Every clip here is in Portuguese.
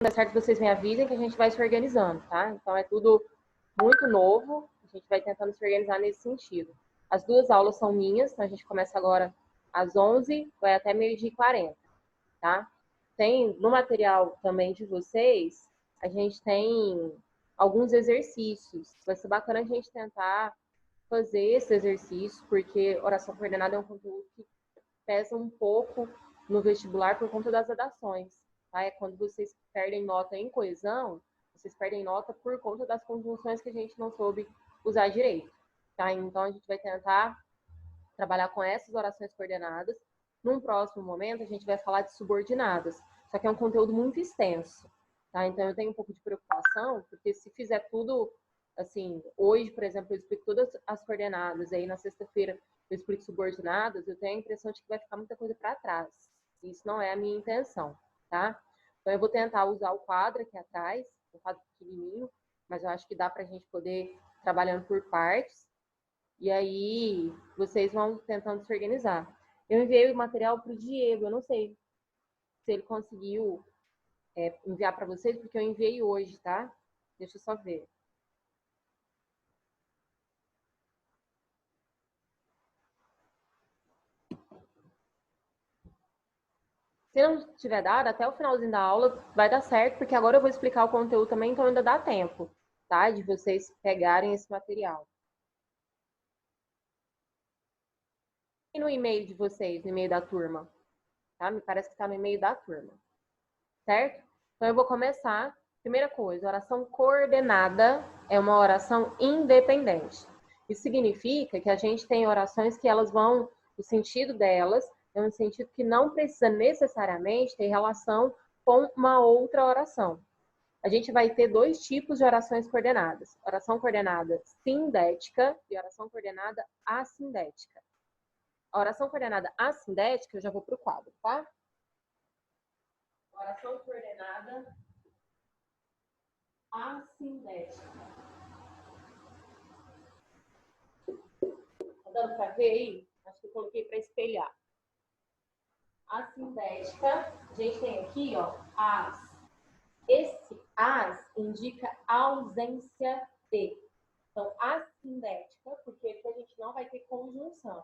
der certo, vocês me avisem que a gente vai se organizando, tá? Então, é tudo muito novo, a gente vai tentando se organizar nesse sentido. As 2 aulas são minhas, então a gente começa agora às 11, vai até 12h40, tá? Tem, no material também de vocês, a gente tem alguns exercícios. Vai ser bacana a gente tentar fazer esses exercícios, porque oração coordenada é um conteúdo que pesa um pouco no vestibular por conta das redações, tá? É quando vocês perdem nota em coesão, vocês perdem nota por conta das conjunções que a gente não soube usar direito, tá? Então, a gente vai tentar trabalhar com essas orações coordenadas. Num próximo momento, a gente vai falar de subordinadas, só que é um conteúdo muito extenso, tá? Então, eu tenho um pouco de preocupação, porque se fizer tudo, assim, hoje, por exemplo, eu explico todas as coordenadas, aí na sexta-feira eu explico subordinadas, eu tenho a impressão de que vai ficar muita coisa para trás. Isso não é a minha intenção, tá? Então, eu vou tentar usar o quadro aqui atrás, um quadro pequenininho, mas eu acho que dá para a gente poder trabalhando por partes. E aí, vocês vão tentando se organizar. Eu enviei o material para o Diego, eu não sei se ele conseguiu enviar para vocês, porque eu enviei hoje, tá? Deixa eu só ver. Se não tiver dado, até o finalzinho da aula vai dar certo, porque agora eu vou explicar o conteúdo também, então ainda dá tempo, tá? De vocês pegarem esse material. E no e-mail de vocês, no e-mail da turma, tá? Me parece que está no e-mail da turma, certo? Então eu vou começar. Primeira coisa, oração coordenada é uma oração independente. Isso significa que a gente tem orações que elas vão, o sentido delas é um sentido que não precisa necessariamente ter relação com uma outra oração. A gente vai ter 2 tipos de orações coordenadas. Oração coordenada sindética e oração coordenada assindética. A oração coordenada assindética, eu já vou para o quadro, tá? Oração coordenada assindética. Tá dando para ver aí? Acho que eu coloquei para espelhar. Assindética, a gente tem aqui, ó, as. Esse as indica ausência de. Então, assindética, porque aqui a gente não vai ter conjunção.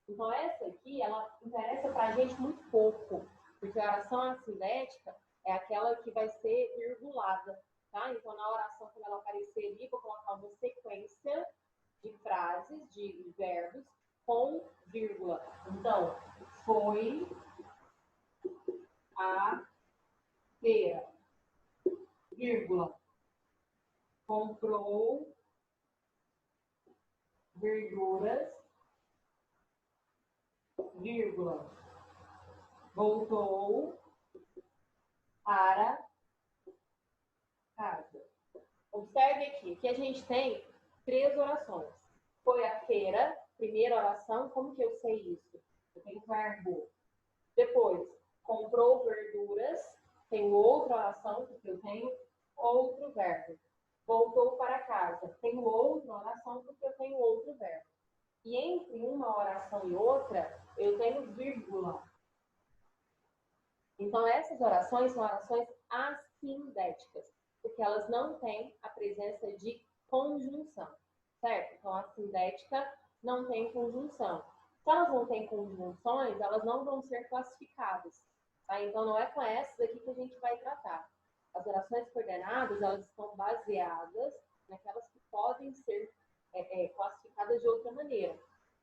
Então, essa aqui, ela interessa para a gente muito pouco, porque a oração assindética é aquela que vai ser virgulada, tá? Então, na oração, quando ela aparecer ali, vou colocar uma sequência de frases, de verbos, com vírgula. Então, foi a feira, vírgula. Comprou verduras, vírgula. Voltou para casa. Observe aqui que a gente tem 3 orações. Foi a feira, primeira oração, como que eu sei isso? Eu tenho verbo. Depois, comprou verduras, tenho outra oração, porque eu tenho outro verbo. Voltou para casa, tenho outra oração, porque eu tenho outro verbo. E entre uma oração e outra, eu tenho vírgula. Então, essas orações são orações assindéticas, porque elas não têm a presença de conjunção, certo? Então, a sindética não tem conjunção. Se elas não têm conjunções, elas não vão ser classificadas, tá? Então, não é com essas aqui que a gente vai tratar. As orações coordenadas, elas estão baseadas naquelas que podem ser classificadas de outra maneira.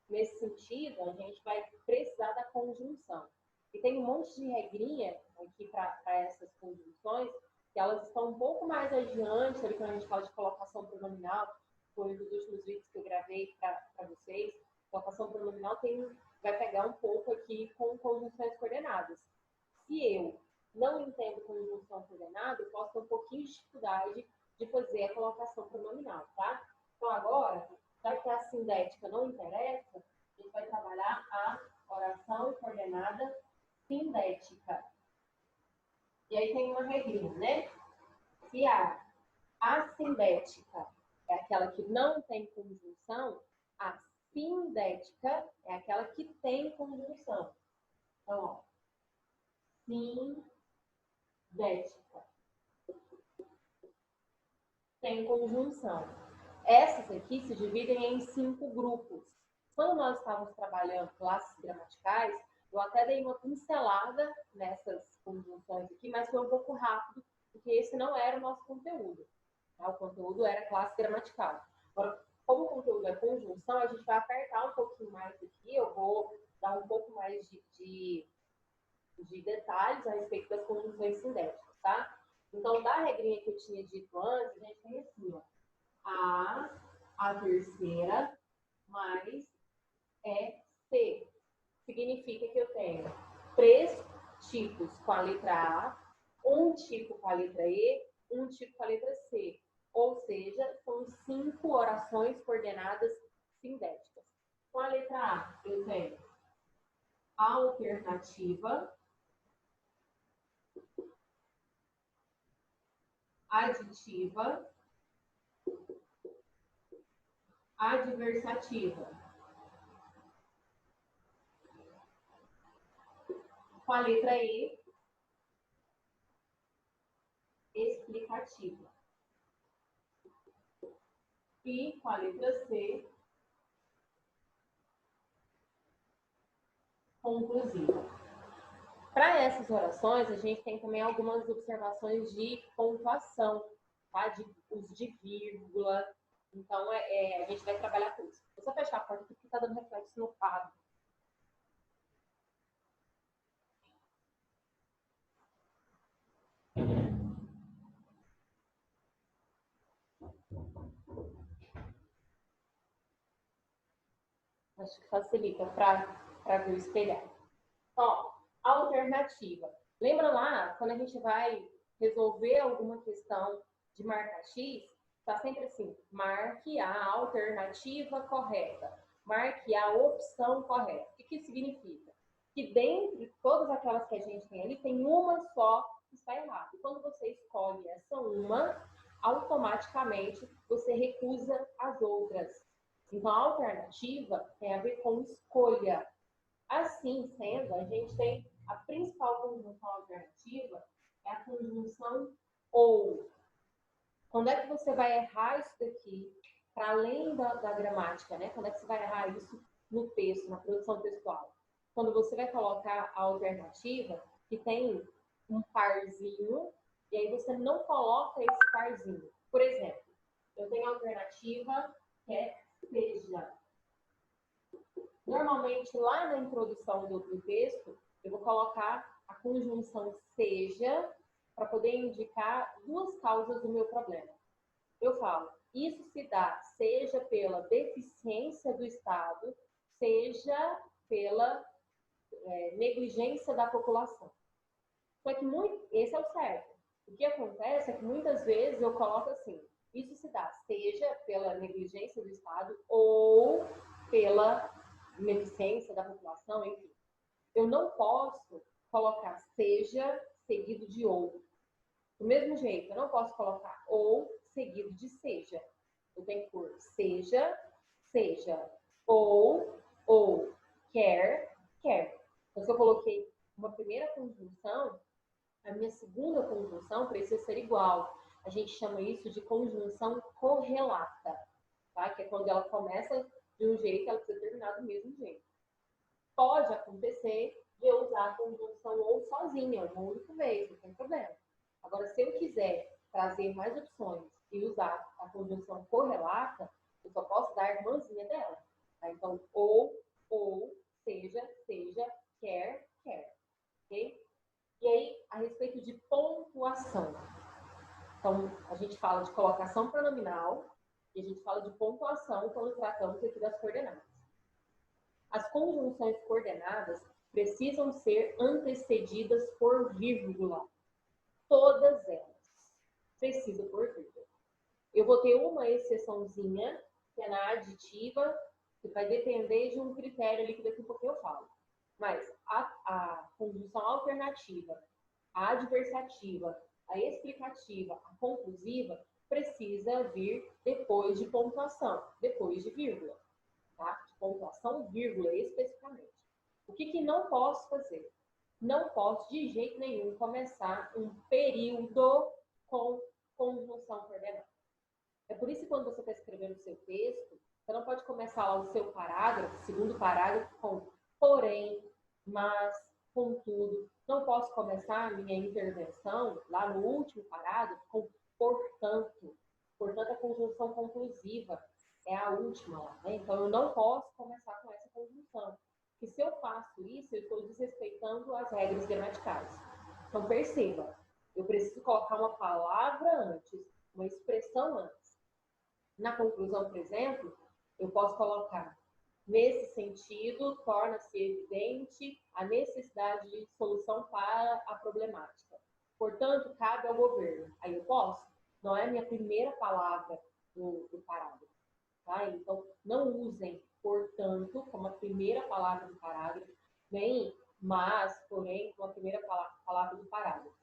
Nesse sentido, a gente vai precisar da conjunção. E tem um monte de regrinha aqui para essas conjunções, que elas estão um pouco mais adiante, ali quando a gente fala de colocação pronominal, foi um dos últimos vídeos que eu gravei para vocês. Colocação pronominal vai pegar um pouco aqui com conjunções coordenadas. Se eu não entendo conjunção coordenada, eu posso ter um pouquinho de dificuldade de fazer a colocação pronominal, tá? Então agora, já que a sindética não interessa, a gente vai trabalhar a oração coordenada sindética. E aí tem uma regrinha, né? Se a assindética é aquela que não tem conjunção, a sindética é aquela que tem conjunção. Então, ó, sindética. tem conjunção. Essas aqui se dividem em 5 grupos. Quando nós estávamos trabalhando classes gramaticais, eu até dei uma pincelada nessas conjunções aqui, mas foi um pouco rápido, porque esse não era o nosso conteúdo. Tá? O conteúdo era classe gramatical. Agora, como o conteúdo é conjunção, a gente vai apertar um pouquinho mais aqui, eu vou dar um pouco mais de detalhes a respeito das conjunções sindéticas, tá? Então, da regrinha que eu tinha dito antes, a gente tem assim, ó, a terceira mais C. Significa que eu tenho 3 tipos com a letra A, um tipo com a letra E, um tipo com a letra C. Ou seja, são 5 orações coordenadas sindéticas. Com a letra A, eu tenho alternativa, aditiva, adversativa. Com a letra E, explicativa. E com a letra C, conclusiva. Para essas orações, a gente tem também algumas observações de pontuação, tá? De uso de vírgula. Então, a gente vai trabalhar com isso. Vou só fechar a porta porque está dando reflexo no quadro. Acho que facilita para ver o espelhado. Ó, alternativa. Lembra lá, quando a gente vai resolver alguma questão de marcar X, está sempre assim, marque a alternativa correta, marque a opção correta. O que significa? Que dentre todas aquelas que a gente tem ali, tem uma só que está errada. E quando você escolhe essa uma, automaticamente você recusa as outras. Então, a alternativa tem a ver com escolha. Assim sendo, a gente tem a principal conjunção alternativa, é a conjunção ou. Quando é que você vai errar isso daqui, para além da gramática, né? Quando é que você vai errar isso no texto, na produção textual? Quando você vai colocar a alternativa, que tem um parzinho, e aí você não coloca esse parzinho. Por exemplo, eu tenho a alternativa que é seja. Normalmente, lá na introdução do texto, eu vou colocar a conjunção seja para poder indicar 2 causas do meu problema. Eu falo, isso se dá seja pela deficiência do Estado, seja pela negligência da população. Só que esse é o certo. O que acontece é que muitas vezes eu coloco assim, isso se dá seja pela negligência do Estado ou pela ineficiência da população, enfim. Eu não posso colocar seja seguido de ou. Do mesmo jeito, eu não posso colocar ou seguido de seja. Eu tenho que pôr seja, seja, ou, quer, quer. Então, se eu coloquei uma primeira conjunção, a minha segunda conjunção precisa ser igual. A gente chama isso de conjunção correlata, tá? Que é quando ela começa de um jeito, ela precisa terminar do mesmo jeito. Pode acontecer de eu usar a conjunção ou sozinha, uma única vez, não tem problema. Agora, se eu quiser trazer mais opções e usar a conjunção correlata, eu só posso dar a irmãzinha dela. Tá? Então, ou, seja, quer, quer. Ok? E aí, a respeito de pontuação. Então, a gente fala de colocação pronominal e a gente fala de pontuação quando tratamos aqui das coordenadas. As conjunções coordenadas precisam ser antecedidas por vírgula. Todas elas precisam por vírgula. Eu vou ter uma exceçãozinha, que é na aditiva, que vai depender de um critério ali que daqui a pouco eu falo. Mas a conjunção alternativa, a adversativa, a explicativa, a conclusiva, precisa vir depois de pontuação, depois de vírgula. Tá? De pontuação, vírgula, especificamente. O que não posso fazer? Não posso, de jeito nenhum, começar um período com conjunção coordenada. quando você está escrevendo o seu texto, você não pode começar lá o seu parágrafo, segundo parágrafo, com porém, mas, contudo. Não posso começar a minha intervenção lá no último parágrafo com portanto. Portanto, a conjunção conclusiva é a última lá, né? Então, eu não posso começar com essa conjunção. E se eu faço isso, eu estou desrespeitando as regras gramaticais. Então, perceba, eu preciso colocar uma palavra antes, uma expressão antes. Na conclusão, por exemplo, eu posso colocar: nesse sentido, torna-se evidente a necessidade de solução para a problemática. Portanto, cabe ao governo. Aí eu posso? Não é a minha primeira palavra do parágrafo. Tá? Então, não usem, portanto, como a primeira palavra do parágrafo, nem mas, porém, como a primeira palavra do parágrafo.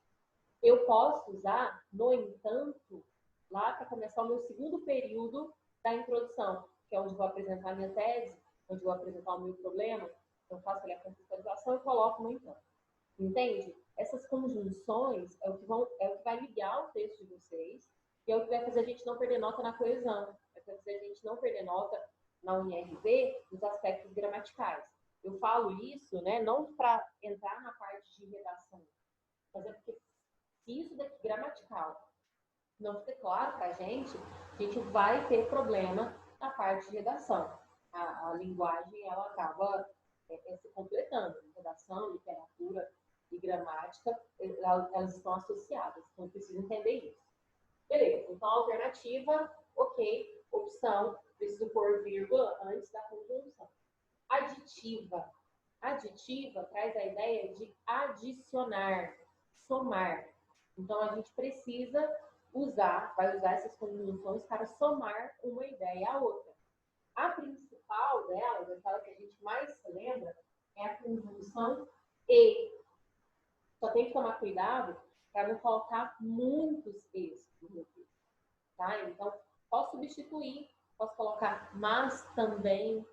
Eu posso usar, no entanto, lá para começar o meu segundo período da introdução, que é onde vou apresentar a minha tese, onde vou apresentar o meu problema. Eu faço ali a contextualização e coloco no entanto. Entende? Essas conjunções é o que vai ligar o texto de vocês e é o que vai fazer a gente não perder nota na coesão, vai fazer a gente não perder nota na UNRV nos aspectos gramaticais. Eu falo isso, né, não para entrar na parte de redação, mas é porque se isso daqui gramatical não fica claro para a gente vai ter problema na parte de redação. A linguagem, ela acaba se completando. Redação, literatura e gramática, elas estão associadas. Então, eu preciso entender isso. Beleza. Então, alternativa, ok. Opção, preciso pôr vírgula antes da conjunção. Aditiva. Aditiva traz a ideia de adicionar, somar. Então, a gente precisa vai usar essas conjunções para somar uma ideia à outra. A principal delas, aquela que a gente mais se lembra, é a conjunção e. Só tem que tomar cuidado para não colocar muitos e's no texto, tá? Então, posso substituir, posso colocar mas também,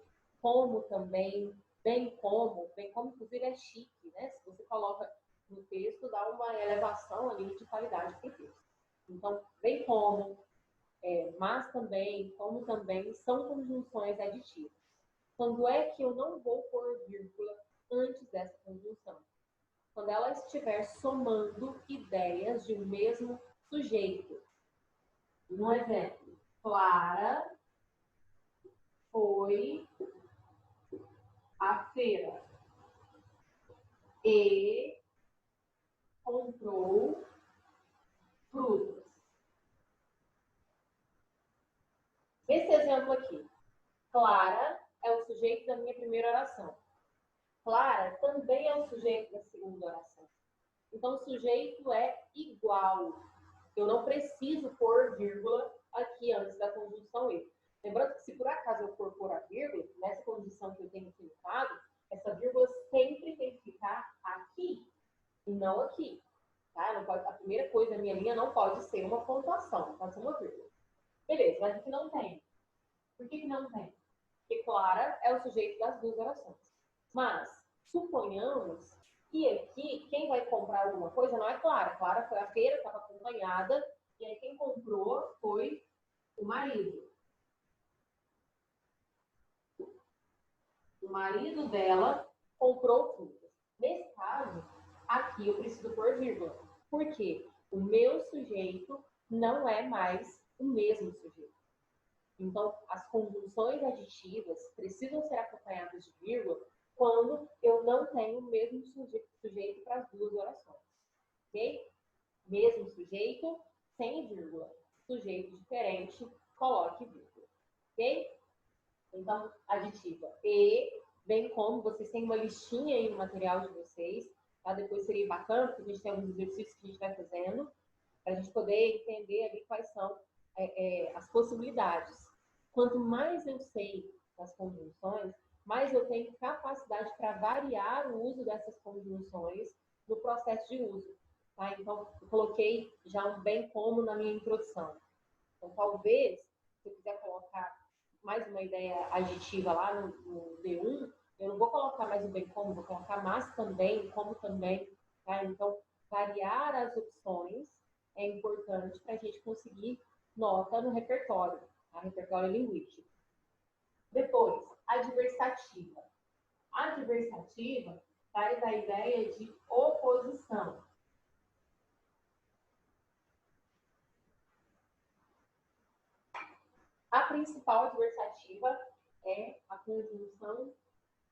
bem como, inclusive é chique, né? Se você coloca no texto, dá uma elevação ali de qualidade para o texto. Então, bem como, mas também, como também, são conjunções aditivas. Quando é que eu não vou pôr vírgula antes dessa conjunção? Quando ela estiver somando ideias de um mesmo sujeito. Um exemplo, Clara foi à feira e comprou frutas. Esse exemplo aqui, Clara é o sujeito da minha primeira oração. Clara também é o sujeito da segunda oração. Então, o sujeito é igual. Eu não preciso pôr vírgula aqui antes da conjunção e. Lembrando que se por acaso eu for pôr a vírgula, nessa conjunção que eu tenho aqui no quadro, essa vírgula sempre tem que ficar aqui e não aqui. Tá? Não pode, a primeira coisa da minha linha não pode ser uma pontuação, pode ser uma vírgula. Beleza, mas aqui não tem. Por que não tem? Porque Clara é o sujeito das duas orações. Mas, suponhamos que aqui, quem vai comprar alguma coisa não é Clara. Clara foi à feira, estava acompanhada, e aí quem comprou foi o marido. O marido dela comprou frutas. Nesse caso, aqui eu preciso pôr vírgula. Por quê? O meu sujeito não é mais o mesmo sujeito. Então, as conjunções aditivas precisam ser acompanhadas de vírgula quando eu não tenho o mesmo sujeito para as duas orações. Ok? Mesmo sujeito, sem vírgula. Sujeito diferente, coloque vírgula. Ok? Então, aditiva e, bem como, vocês têm uma listinha aí no material de vocês, tá? Depois seria bacana, porque a gente tem alguns exercícios que a gente vai fazendo, para a gente poder entender ali quais são as possibilidades. Quanto mais eu sei das conjunções, mais eu tenho capacidade para variar o uso dessas conjunções no processo de uso. Tá? Então, eu coloquei já um bem como na minha introdução. Então, talvez, se eu quiser colocar mais uma ideia aditiva lá no D1, eu não vou colocar mais o bem como, vou colocar mas também, como também. Tá? Então, variar as opções é importante para a gente conseguir nota no repertório. a repertório linguístico. Depois, adversativa. Adversativa traz a ideia de oposição. A principal adversativa é a conjunção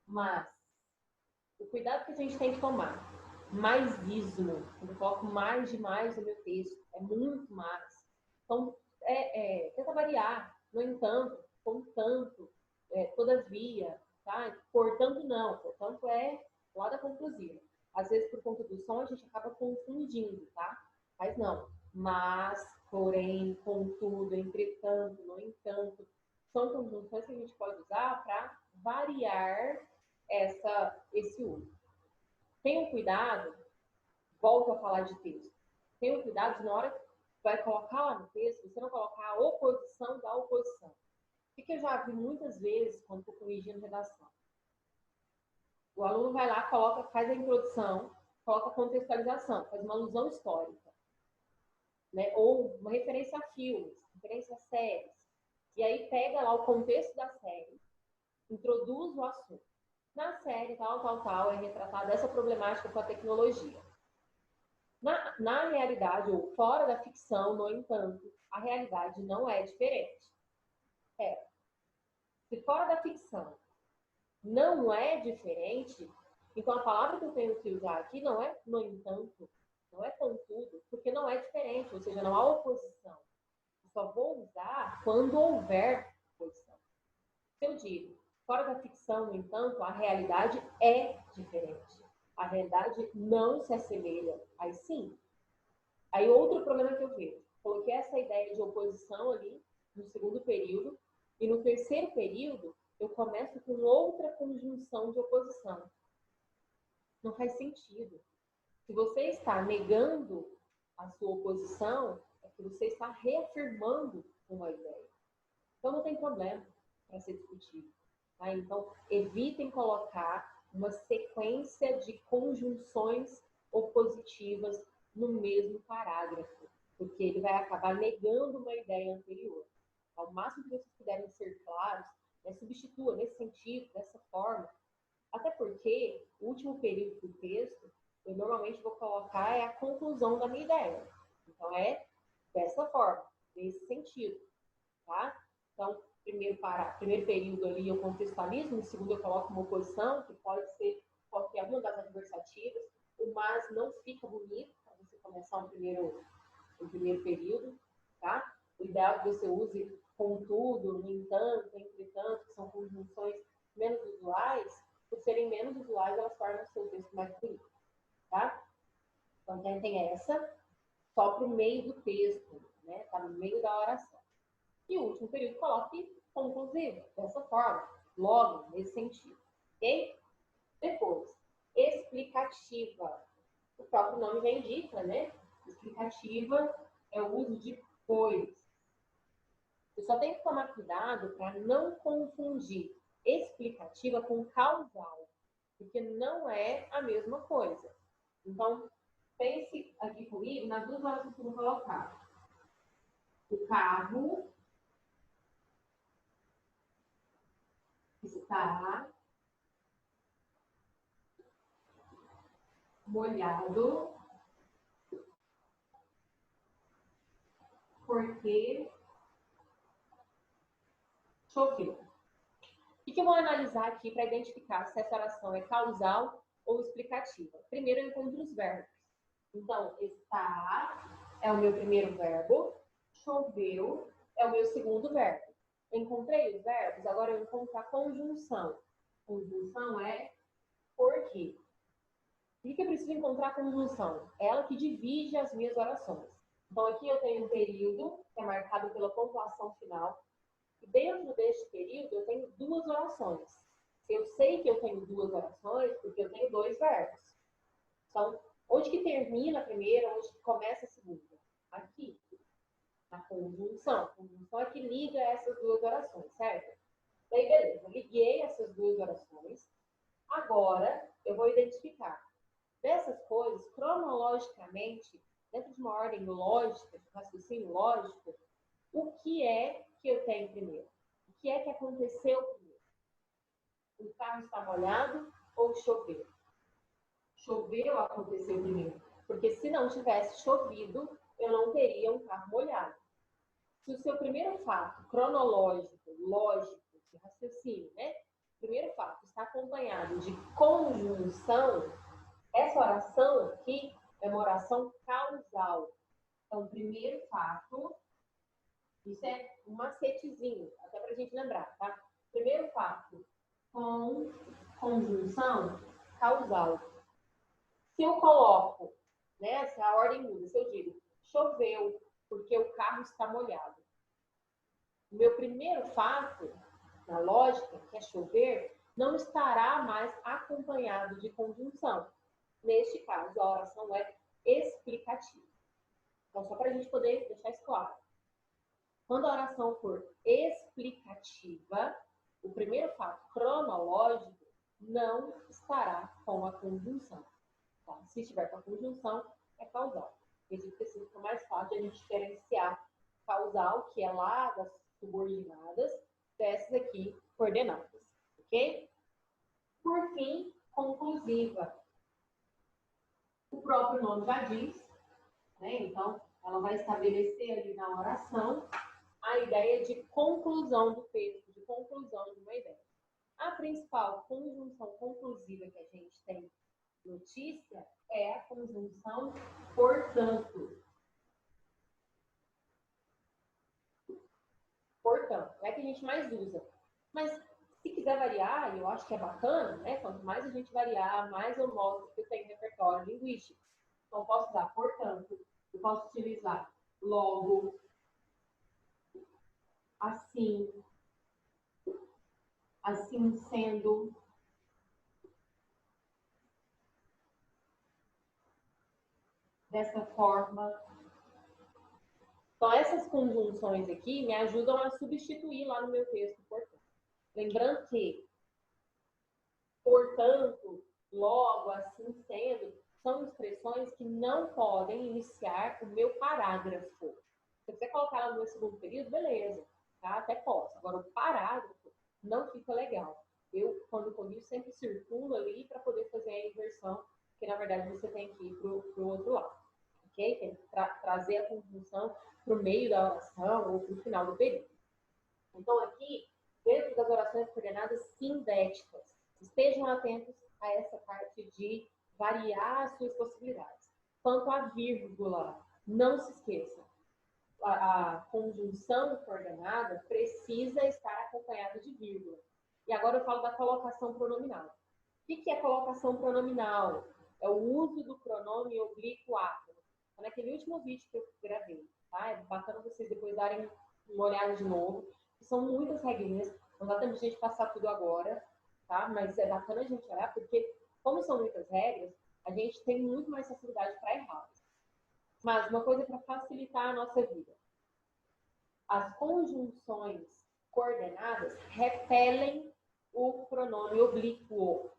mas. O cuidado que a gente tem que tomar. Maisismo. Eu coloco mais demais no meu texto. É muito mais. Então, tenta variar. No entanto, contanto, todavia, tá? Portanto, não. Portanto, é lá da conclusiva. Às vezes, por conta do som, a gente acaba confundindo, tá? Mas não. Mas, porém, contudo, entretanto, no entanto, são conjunções que a gente pode usar para variar esse uso. Tenham cuidado, volto a falar de texto, tenham cuidado de na hora que vai colocar lá no texto, você não colocar a oposição da oposição. O que eu já vi muitas vezes quando estou corrigindo redação? O aluno vai lá, coloca, faz a introdução, coloca a contextualização, faz uma alusão histórica, né? Ou uma referência a filmes, referência a séries. E aí pega lá o contexto da série, introduz o assunto. Na série, tal, é retratada essa problemática com a tecnologia. Na realidade, ou fora da ficção, no entanto, a realidade não é diferente. Se fora da ficção não é diferente, então a palavra que eu tenho que usar aqui não é no entanto, não é contudo, porque não é diferente, ou seja, não há oposição. Eu só vou usar quando houver oposição. Se eu digo, fora da ficção, no entanto, a realidade é diferente. A realidade não se assemelha. Aí sim. Aí outro problema que eu vejo. Coloquei essa ideia de oposição ali no segundo período. E no terceiro período, eu começo com outra conjunção de oposição. Não faz sentido. Se você está negando a sua oposição, é que você está reafirmando uma ideia. Então não tem problema para ser discutido. Tá? Então, evitem colocar uma sequência de conjunções opositivas no mesmo parágrafo, porque ele vai acabar negando uma ideia anterior. Ao máximo que vocês puderem ser claros, substitua nesse sentido, dessa forma. Até porque o último período do texto, eu normalmente vou colocar a conclusão da minha ideia. Então, é dessa forma, nesse sentido. Tá? Então, primeiro período ali eu contextualizo, no segundo eu coloco uma oposição, que pode ser qualquer uma das adversativas. O mas não fica bonito para você começar um primeiro período, tá? O ideal é que você use contudo, no entanto, entretanto, que são conjunções menos usuais. Por serem menos usuais, elas tornam o seu texto mais bonito, tá? Então, tem essa, só para o meio do texto, né? Tá no meio da oração. E o último período coloque conclusiva, dessa forma, logo, nesse sentido. Ok? Depois, explicativa. O próprio nome já indica, né? Explicativa é o uso de pois. Eu só tenho que tomar cuidado para não confundir explicativa com causal, porque não é a mesma coisa. Então, pense aqui comigo nas duas horas que eu vou colocar. O carro está molhado porque choveu. O que eu vou analisar aqui para identificar se essa oração é causal ou explicativa? Primeiro, eu encontro os verbos. Então, está é o meu primeiro verbo, choveu é o meu segundo verbo. Encontrei os verbos, agora eu encontro a conjunção. Conjunção é porque. O que eu preciso encontrar a conjunção? Ela que divide as minhas orações. Então, aqui eu tenho um período, que é marcado pela pontuação final. E dentro deste período, eu tenho duas orações. Eu sei que eu tenho duas orações porque eu tenho dois verbos. Então, onde que termina a primeira, onde que começa a segunda? Aqui, na conjunção. A conjunção é que liga essas duas orações, certo? Daí, beleza, liguei essas duas orações. Agora, eu vou identificar dessas coisas, cronologicamente, dentro de uma ordem lógica, de raciocínio lógico, o que é que eu tenho primeiro? O que é que aconteceu primeiro? O carro está molhado ou choveu? Choveu aconteceu primeiro. Porque se não tivesse chovido, eu não teria um carro molhado. Se o seu primeiro fato cronológico, lógico, de raciocínio, né? Primeiro fato está acompanhado de conjunção, essa oração aqui é uma oração causal. Então, primeiro fato, isso é um macetezinho, até para a gente lembrar, tá? Primeiro fato, com conjunção causal. Se eu coloco, né, se a ordem muda, se eu digo choveu porque o carro está molhado. O meu primeiro fato, na lógica, que é chover, não estará mais acompanhado de conjunção. Neste caso, a oração é explicativa. Então, só para a gente poder deixar isso claro. Quando a oração for explicativa, o primeiro fato cronológico não estará com a conjunção. Tá? Se estiver com a conjunção, é causal. Acredito que assim fica mais fácil de a gente diferenciar causal, que é lá das subordinadas, dessas aqui coordenadas. Ok? Por fim, conclusiva. O próprio nome já diz, né? Então, ela vai estabelecer ali na oração a ideia de conclusão do texto, de conclusão de uma ideia. A principal conjunção conclusiva que a gente tem notícia é a conjunção portanto. Portanto, é a que a gente mais usa. Mas se quiser variar, eu acho que é bacana, né? Quanto mais a gente variar, mais eu mostro que eu tenho repertório linguístico. Então, eu posso usar portanto, eu posso utilizar logo, assim, assim sendo, dessa forma. Então, essas conjunções aqui me ajudam a substituir lá no meu texto, portanto. Lembrando que, portanto, logo, assim sendo, são expressões que não podem iniciar o meu parágrafo. Se você colocar ela no meu segundo período, beleza, tá? Até posso. Agora, o parágrafo não fica legal. Eu, quando corrijo, sempre circulo ali para poder fazer a inversão, porque na verdade você tem que ir para o outro lado, ok? Tem que trazer a conjunção para o meio da oração ou para o final do período. Então, aqui, dentro das orações coordenadas sindéticas, estejam atentos a essa parte de variar as suas possibilidades. Quanto à vírgula, não se esqueça, a conjunção coordenada precisa estar acompanhada de vírgula. E agora eu falo da colocação pronominal. O que é colocação pronominal? É o uso do pronome oblíquo átomo. Então, naquele último vídeo que eu gravei, tá? É bacana vocês depois darem uma olhada de novo. São muitas regrinhas, não dá tempo de a gente passar tudo agora, tá? Mas é bacana a gente olhar, porque como são muitas regras, a gente tem muito mais facilidade para errar. Mas uma coisa para facilitar a nossa vida. As conjunções coordenadas repelem o pronome oblíquo.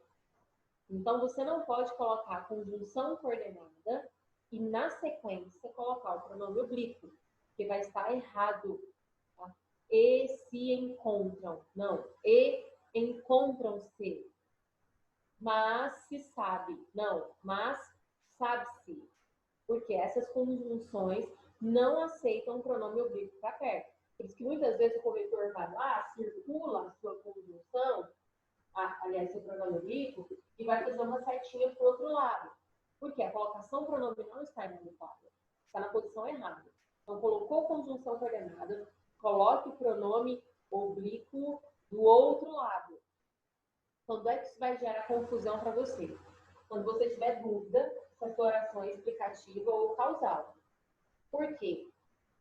Então, você não pode colocar a conjunção coordenada e, na sequência, colocar o pronome oblíquo, porque vai estar errado. Tá? E se encontram. Não. E encontram-se. Mas se sabe. Não. Mas sabe-se. Porque essas conjunções não aceitam o pronome oblíquo para perto. Por isso que muitas vezes o corretor vai lá, circula a sua conjunção, aliás, seu pronome oblíquo, e vai fazer uma setinha para o outro lado. Porque a colocação pronominal está inadequada. Está na posição errada. Então, colocou conjunção coordenada, coloque o pronome oblíquo do outro lado. Quando é que isso vai gerar confusão para você? Quando você tiver dúvida se a sua oração é explicativa ou causal. Por quê?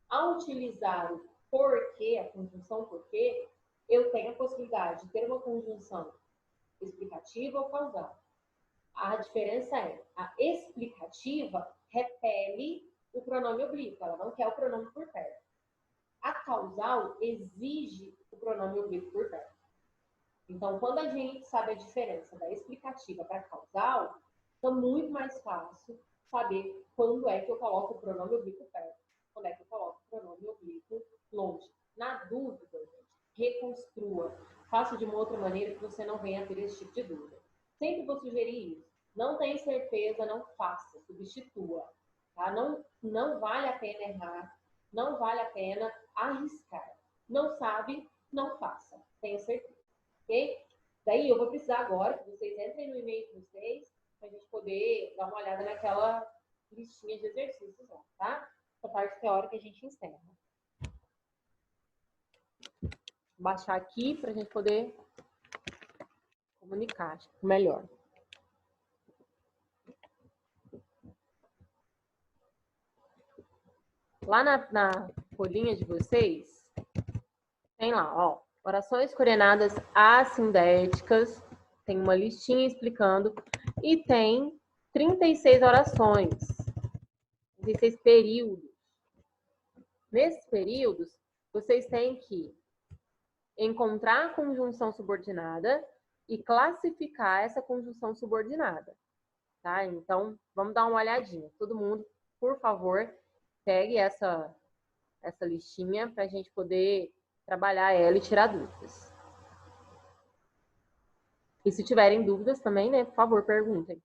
Ao utilizar o porquê, a conjunção porquê, eu tenho a possibilidade de ter uma conjunção explicativa ou causal. A diferença é, a explicativa repele o pronome oblíquo, ela não quer o pronome por perto. A causal exige o pronome oblíquo por perto. Então, quando a gente sabe a diferença da explicativa para a causal, fica muito mais fácil saber quando é que eu coloco o pronome oblíquo perto, quando é que eu coloco o pronome oblíquo longe. Na dúvida, reconstrua. Faça de uma outra maneira que você não venha ter esse tipo de dúvida. Sempre vou sugerir isso. Não tenho certeza, não faça, substitua. Tá? Não vale a pena errar, não vale a pena arriscar. Não sabe, não faça. Tenho certeza. Ok? Daí eu vou precisar agora que vocês entrem no e-mail de vocês para a gente poder dar uma olhada naquela listinha de exercícios lá, tá? Essa parte teórica a gente encerra. Vou baixar aqui para a gente poder comunicar melhor. Lá na folhinha de vocês, tem lá, ó, orações coordenadas assindéticas, tem uma listinha explicando, e tem 36 orações, 36 períodos. Nesses períodos, vocês têm que encontrar a conjunção subordinada e classificar essa conjunção subordinada, tá? Então, vamos dar uma olhadinha. Todo mundo, por favor, pegue essa listinha para a gente poder trabalhar ela e tirar dúvidas. E se tiverem dúvidas também, né, por favor, perguntem.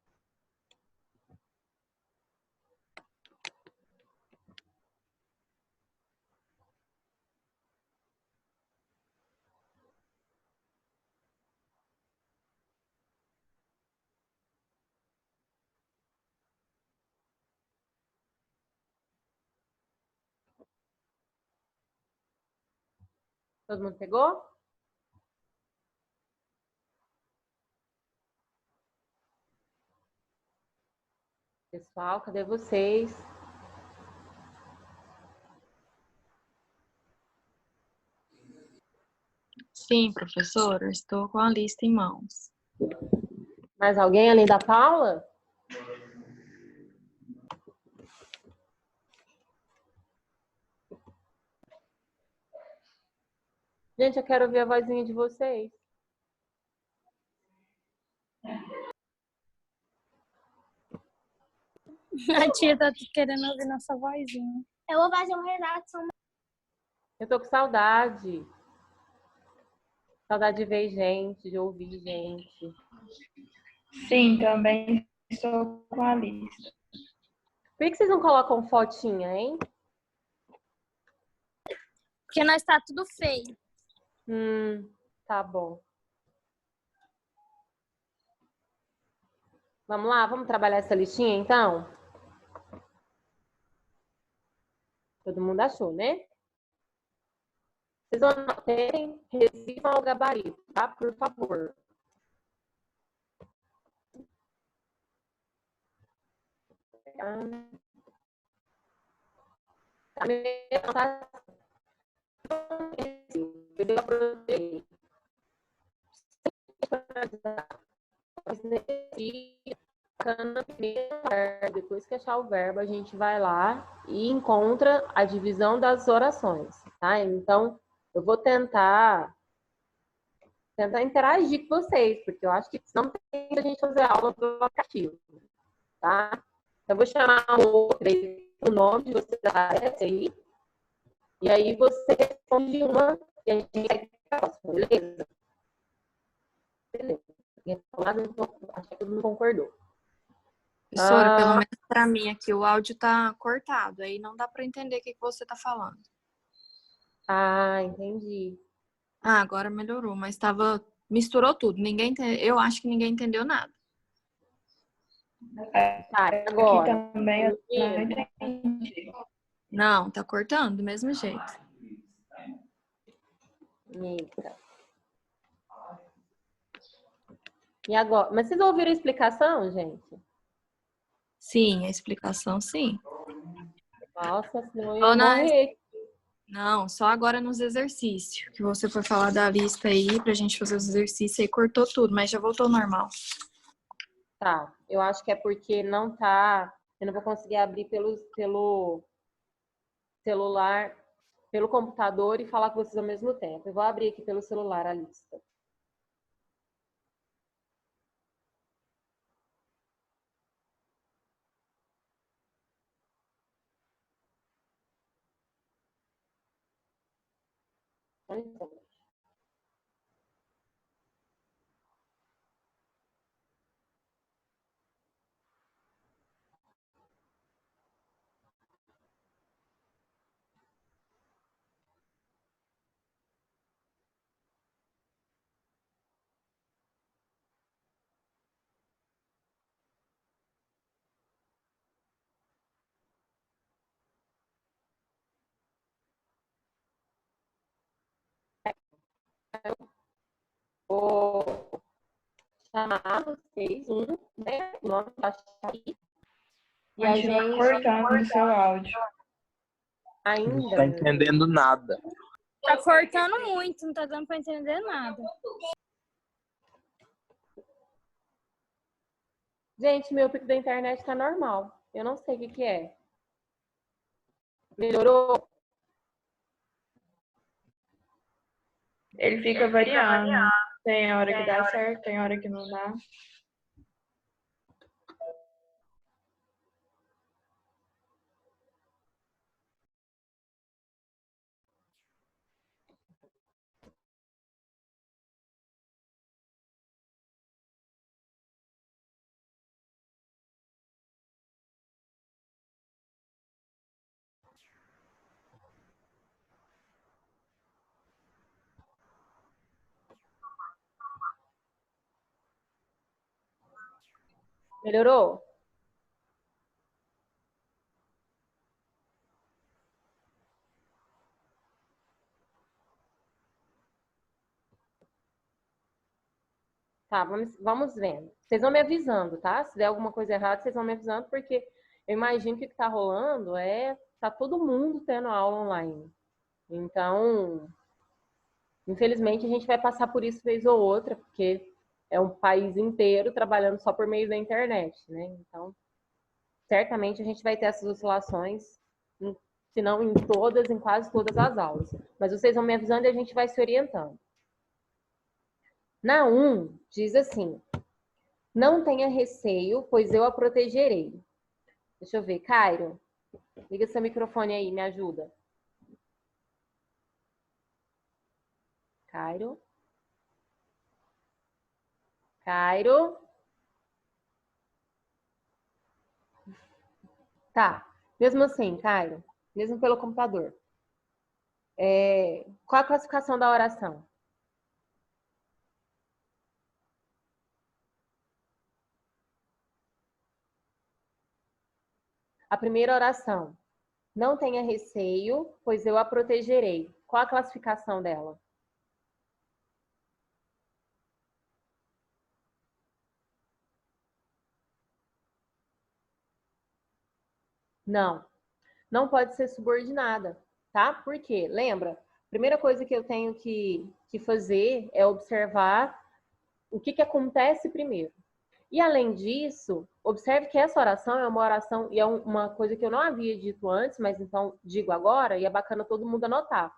Todo mundo pegou? Pessoal, cadê vocês? Sim, professora, estou com a lista em mãos. Mais alguém além da Paula? Gente, eu quero ouvir a vozinha de vocês. A tia tá querendo ouvir nossa vozinha. Eu vou fazer um relato. Eu tô com saudade. Saudade de ver gente, de ouvir gente. Sim, também estou com a lista. Por que vocês não colocam fotinha, hein? Porque nós tá tudo feio. Tá bom. Vamos lá, vamos trabalhar essa listinha, então? Todo mundo achou, né? Vocês anotem, resistam ao gabarito, tá? Por favor. Depois que achar o verbo, a gente vai lá e encontra a divisão das orações, tá? Então, eu vou tentar interagir com vocês, porque eu acho que não tem a gente fazer aula do aplicativo, tá? Então, eu vou chamar o nome de vocês aparece aí, e aí você responde uma e a gente segue a próxima, beleza? Beleza. Acho que todo mundo concordou. Professora, pelo menos para mim aqui o áudio tá cortado, aí não dá para entender o que você tá falando. Ah, entendi. Ah, agora melhorou, mas misturou tudo. Eu acho que ninguém entendeu nada. Tá, agora. Aqui também eu não entendi. Não, tá cortando do mesmo jeito. Eita. E agora? Mas vocês ouviram a explicação, gente? Sim, a explicação sim. Nossa, senão eu ia morrer. Não, só agora nos exercícios. Que você foi falar da lista aí pra gente fazer os exercícios aí, cortou tudo, mas já voltou ao normal. Tá, eu acho que é porque não tá. Eu não vou conseguir abrir pelo celular, pelo computador e falar com vocês ao mesmo tempo. Eu vou abrir aqui pelo celular a lista. chamar vocês, né? O nome da aí. E A gente tá cortando o seu áudio. Ainda. Não tá entendendo nada. Tá cortando muito, não tá dando pra entender nada. Gente, meu pico da internet tá normal. Eu não sei o que é. Melhorou? Ele fica variando. Tem hora que dá certo, tem hora que não dá. Melhorou? Tá, vamos vendo. Vocês vão me avisando, tá? Se der alguma coisa errada, vocês vão me avisando, porque eu imagino que o que tá rolando tá todo mundo tendo aula online. Então, infelizmente, a gente vai passar por isso vez ou outra, porque é um país inteiro trabalhando só por meio da internet, né? Então, certamente a gente vai ter essas oscilações, se não em todas, em quase todas as aulas. Mas vocês vão me avisando e a gente vai se orientando. Na 1, diz assim: não tenha receio, pois eu a protegerei. Deixa eu ver, Cairo, liga seu microfone aí, me ajuda. Cairo? Cairo? Tá, mesmo assim, Cairo, mesmo pelo computador. Qual a classificação da oração? A primeira oração. Não tenha receio, pois eu a protegerei. Qual a classificação dela? Não. Não pode ser subordinada, tá? Por quê? Lembra? Primeira coisa que eu tenho que fazer é observar o que acontece primeiro. E além disso, observe que essa oração é uma oração, e é uma coisa que eu não havia dito antes, mas então digo agora, e é bacana todo mundo anotar.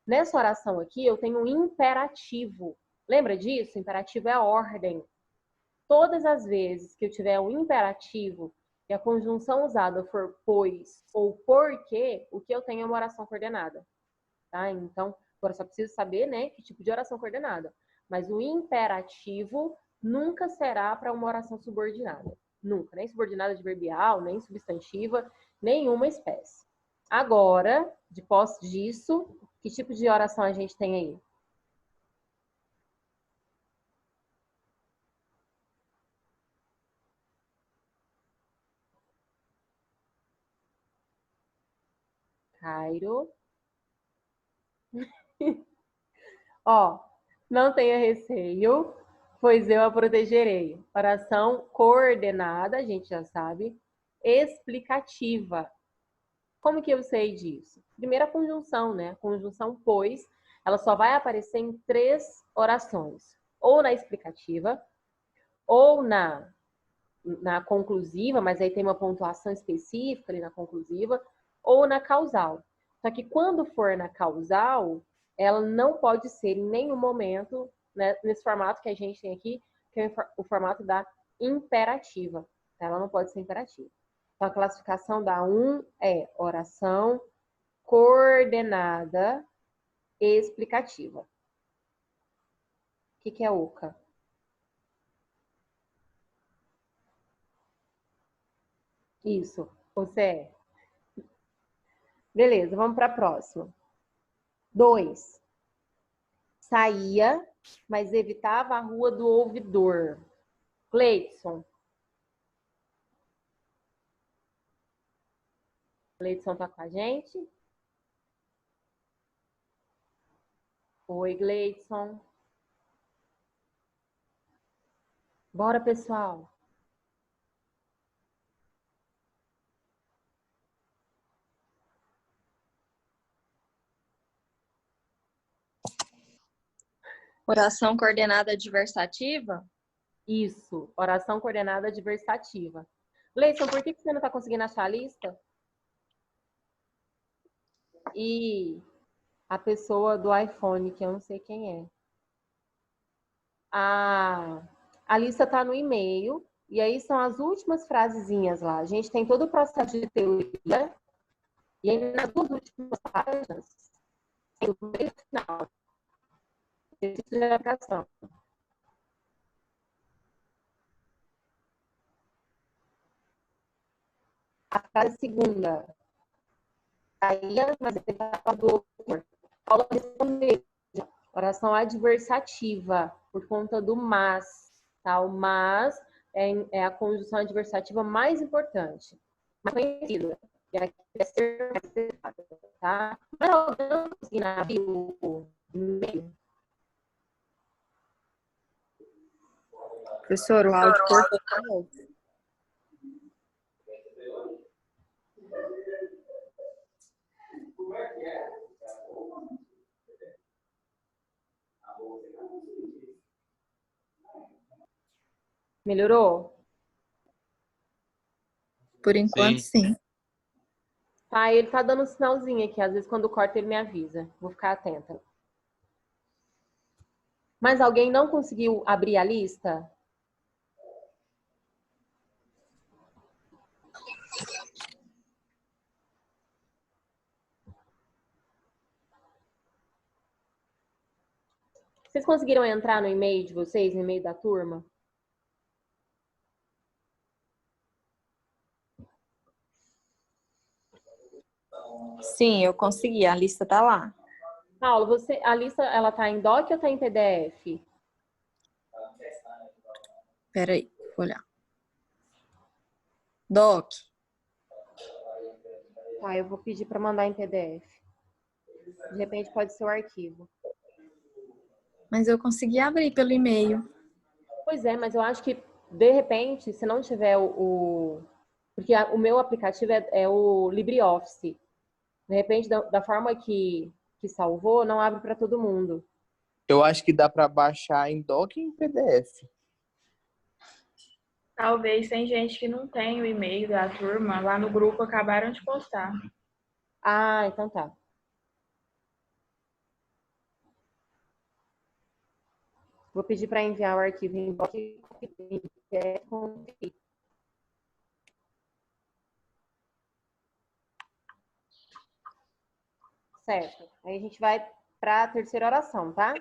Nessa oração aqui, eu tenho um imperativo. Lembra disso? Imperativo é a ordem. Todas as vezes que eu tiver um imperativo e a conjunção usada for pois ou porque, o que eu tenho é uma oração coordenada. Tá? Então, agora só preciso saber, né, que tipo de oração coordenada. Mas o imperativo nunca será para uma oração subordinada. Nunca. Nem subordinada adverbial, nem substantiva, nenhuma espécie. Agora, de posse disso, que tipo de oração a gente tem aí? Cairo. Ó, não tenha receio, pois eu a protegerei. Oração coordenada, a gente já sabe. Explicativa. Como que eu sei disso? Primeira conjunção, né? A conjunção pois, ela só vai aparecer em 3 orações. Ou na explicativa, ou na conclusiva, mas aí tem uma pontuação específica ali na conclusiva, ou na causal. Só que quando for na causal, ela não pode ser em nenhum momento, né, nesse formato que a gente tem aqui, que é o formato da imperativa. Ela não pode ser imperativa. Então, a classificação da 1 é oração coordenada explicativa. O que é OCA? Isso, você é. Beleza, vamos para a próxima. 2. Saía, mas evitava a rua do ouvidor. Gleidson. Gleidson tá com a gente? Oi, Gleidson. Bora, pessoal. Oração coordenada adversativa? Isso, oração coordenada adversativa. Gleison, por que você não está conseguindo achar a lista? E a pessoa do iPhone, que eu não sei quem é. A lista está no e-mail, e aí são as últimas frasezinhas lá. A gente tem todo o processo de teoria, e aí nas duas últimas páginas, tem o meio final, exercício de aplicação. A frase segunda. Aí, mas ele tá do Paulo respondeu. Oração adversativa, por conta do mas. Tá? O mas é a conjunção adversativa mais importante. Mais conhecida. E aqui é ser tá? Mas alguém não conseguiu abrir o e-mail? Professor, o áudio cortou de novo. Melhorou? Por enquanto, sim. Tá, ele tá dando um sinalzinho aqui. Às vezes, quando corta, ele me avisa. Vou ficar atenta. Mas alguém não conseguiu abrir a lista? Vocês conseguiram entrar no e-mail de vocês, no e-mail da turma? Sim, eu consegui. A lista tá lá. Paulo, a lista ela tá em doc ou tá em PDF? Peraí, vou olhar. Doc. Tá, eu vou pedir para mandar em PDF. De repente pode ser o arquivo. Mas eu consegui abrir pelo e-mail. Pois é, mas eu acho que, de repente, se não tiver porque o meu aplicativo é o LibreOffice. De repente, da forma que salvou, não abre para todo mundo. Eu acho que dá para baixar em doc e em PDF. Talvez tem gente que não tem o e-mail da turma, lá no grupo acabaram de postar. Ah, então tá. Vou pedir para enviar o arquivo em doc e PDF. Certo. Aí a gente vai para a terceira oração, tá?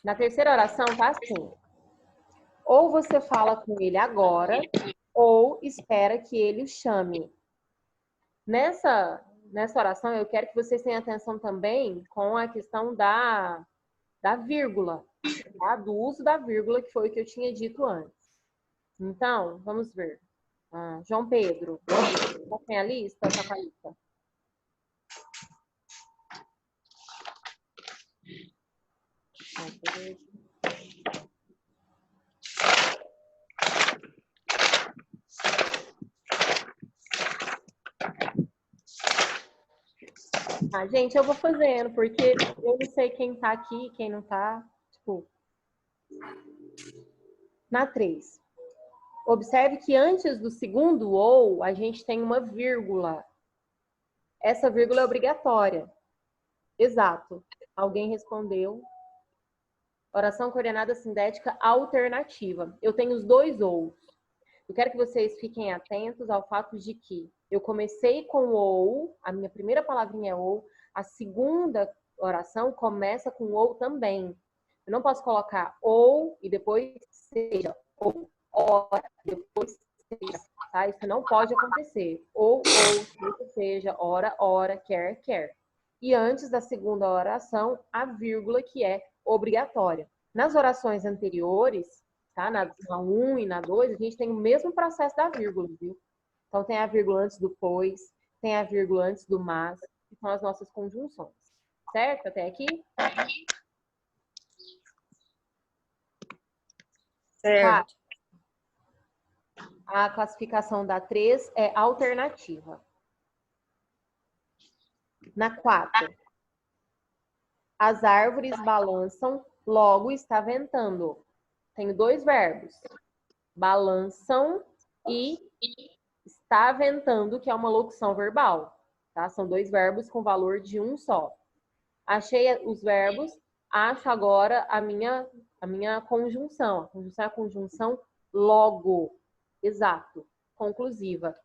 Na terceira oração tá assim. Ou você fala com ele agora, ou espera que ele o chame. Nessa oração, eu quero que vocês tenham atenção também com a questão da vírgula, tá? Do uso da vírgula, que foi o que eu tinha dito antes. Então, vamos ver. João Pedro, tá com a lista? Tá com a lista? Gente, eu vou fazendo, porque eu não sei quem tá aqui, quem não tá. Tipo, na 3. Observe que antes do segundo ou, a gente tem uma vírgula. Essa vírgula é obrigatória. Exato. Alguém respondeu. Oração coordenada sindética alternativa. Eu tenho os dois ou. Eu quero que vocês fiquem atentos ao fato de que eu comecei com ou, a minha primeira palavrinha é ou, a segunda oração começa com ou também. Eu não posso colocar ou e depois seja, ou, ora, depois seja, tá? Isso não pode acontecer. Ou, seja, ora, quer. E antes da segunda oração, a vírgula que é obrigatória. Nas orações anteriores, tá? Na 1 e na 2, a gente tem o mesmo processo da vírgula, viu? Então, tem a vírgula antes do pois, tem a vírgula antes do mas, que são as nossas conjunções. Certo? Até aqui? Certo. A classificação da 3 é alternativa. Na 4, as árvores balançam, logo está ventando. Tenho 2 verbos. Balançam e está ventando, que é uma locução verbal. Tá? São 2 verbos com valor de um só. Achei os verbos, acho agora a minha conjunção. A conjunção é a conjunção logo. Exato. Conclusiva.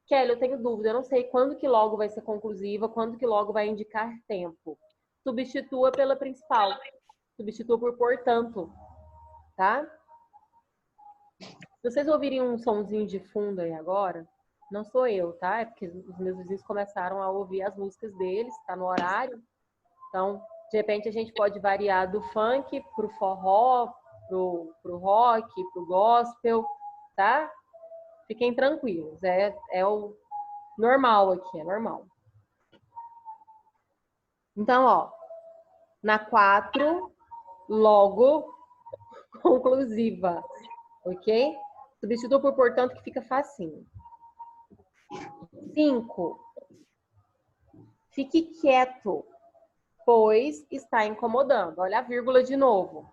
Kelly, eu tenho dúvida. Eu não sei quando que logo vai ser conclusiva, quando que logo vai indicar tempo. Substitua pela principal. Substitua por portanto. Tá? Se vocês ouvirem um sonzinho de fundo aí agora, não sou eu, tá? É porque os meus vizinhos começaram a ouvir as músicas deles, tá no horário. Então, de repente, a gente pode variar do funk pro forró, pro rock, pro gospel, tá? Fiquem tranquilos, é o normal aqui, é normal. Então, ó, na 4, logo, conclusiva, ok? Substitua por portanto, que fica facinho. 5, fique quieto, pois está incomodando. Olha a vírgula de novo.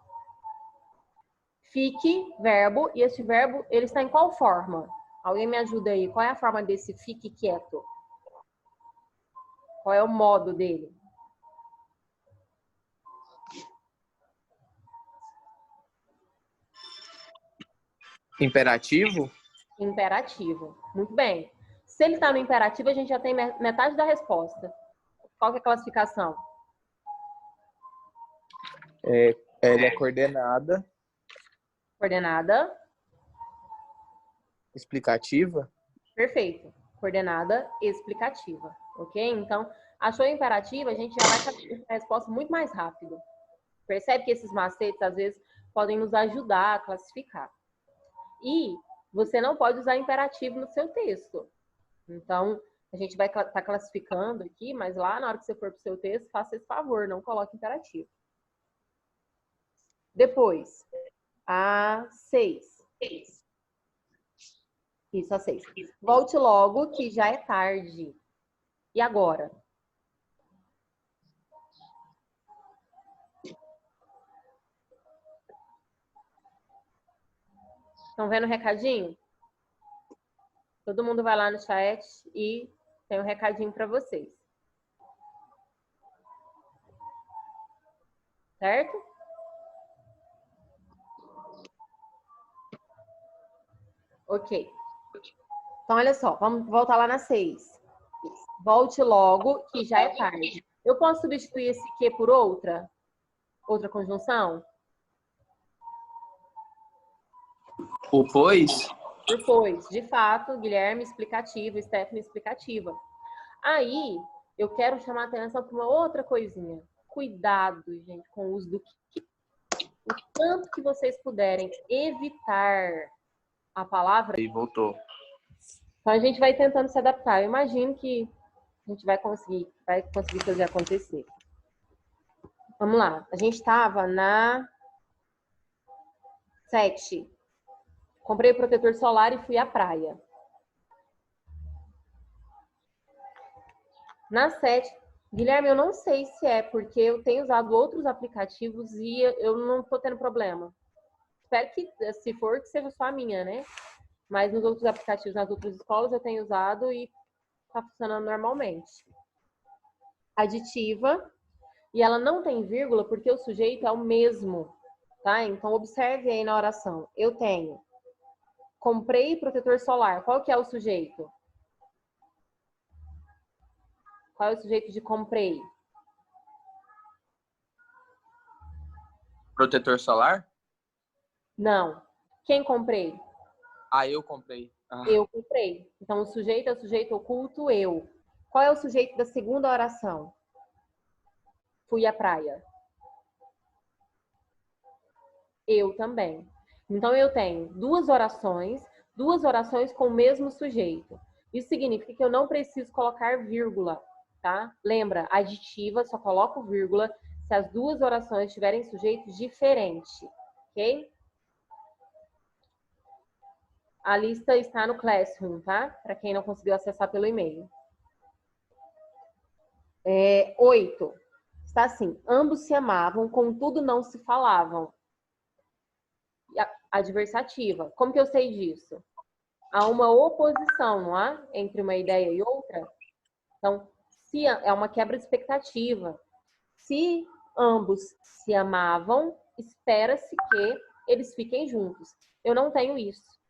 Fique, verbo, e esse verbo, ele está em qual forma? Alguém me ajuda aí. Qual é a forma desse fique quieto? Qual é o modo dele? Imperativo? Imperativo. Muito bem. Se ele está no imperativo, a gente já tem metade da resposta. Qual que é a classificação? Ela é coordenada. Coordenada. Explicativa. Perfeito. Coordenada explicativa. Ok? Então, achou imperativa, a gente já vai ter a resposta muito mais rápido. Percebe que esses macetes, às vezes, podem nos ajudar a classificar. E você não pode usar imperativo no seu texto. Então, a gente vai estar classificando aqui, mas lá na hora que você for para o seu texto, faça esse favor, não coloque imperativo. Depois, a 6. Isso, a 6. Volte logo, que já é tarde. E agora? Estão vendo o recadinho? Todo mundo vai lá no chat e tem um recadinho para vocês. Certo? Ok. Então, olha só, vamos voltar lá na 6. Volte logo, que já é tarde. Eu posso substituir esse que por outra? Outra conjunção? O pois? Depois, de fato, Guilherme explicativa, Stephanie explicativa. Aí, eu quero chamar a atenção para uma outra coisinha. Cuidado, gente, com o uso do que. O tanto que vocês puderem evitar a palavra. E voltou. Então, a gente vai tentando se adaptar. Eu imagino que a gente vai conseguir fazer acontecer. Vamos lá. A gente estava na 7. Comprei o protetor solar e fui à praia. Na 7, Guilherme, eu não sei se é porque eu tenho usado outros aplicativos e eu não estou tendo problema. Espero que, se for, que seja só a minha, né? Mas nos outros aplicativos, nas outras escolas, eu tenho usado e está funcionando normalmente. Aditiva. E ela não tem vírgula porque o sujeito é o mesmo, tá? Então, observe aí na oração. Eu tenho. Comprei protetor solar. Qual que é o sujeito? Qual é o sujeito de comprei? Protetor solar? Não. Quem comprei? Ah, eu comprei. Ah. Eu comprei. Então, o sujeito é o sujeito oculto, eu. Qual é o sujeito da segunda oração? Fui à praia. Eu também. Então, eu tenho duas orações com o mesmo sujeito. Isso significa que eu não preciso colocar vírgula, tá? Lembra, aditiva, só coloco vírgula se as duas orações tiverem sujeitos diferentes, ok? A lista está no Classroom, tá? Para quem não conseguiu acessar pelo e-mail. 8. Está assim. Ambos se amavam, contudo não se falavam. Adversativa. Como que eu sei disso? Há uma oposição, não há? Entre uma ideia e outra. Então, se é uma quebra de expectativa. Se ambos se amavam, espera-se que eles fiquem juntos. Eu não tenho isso.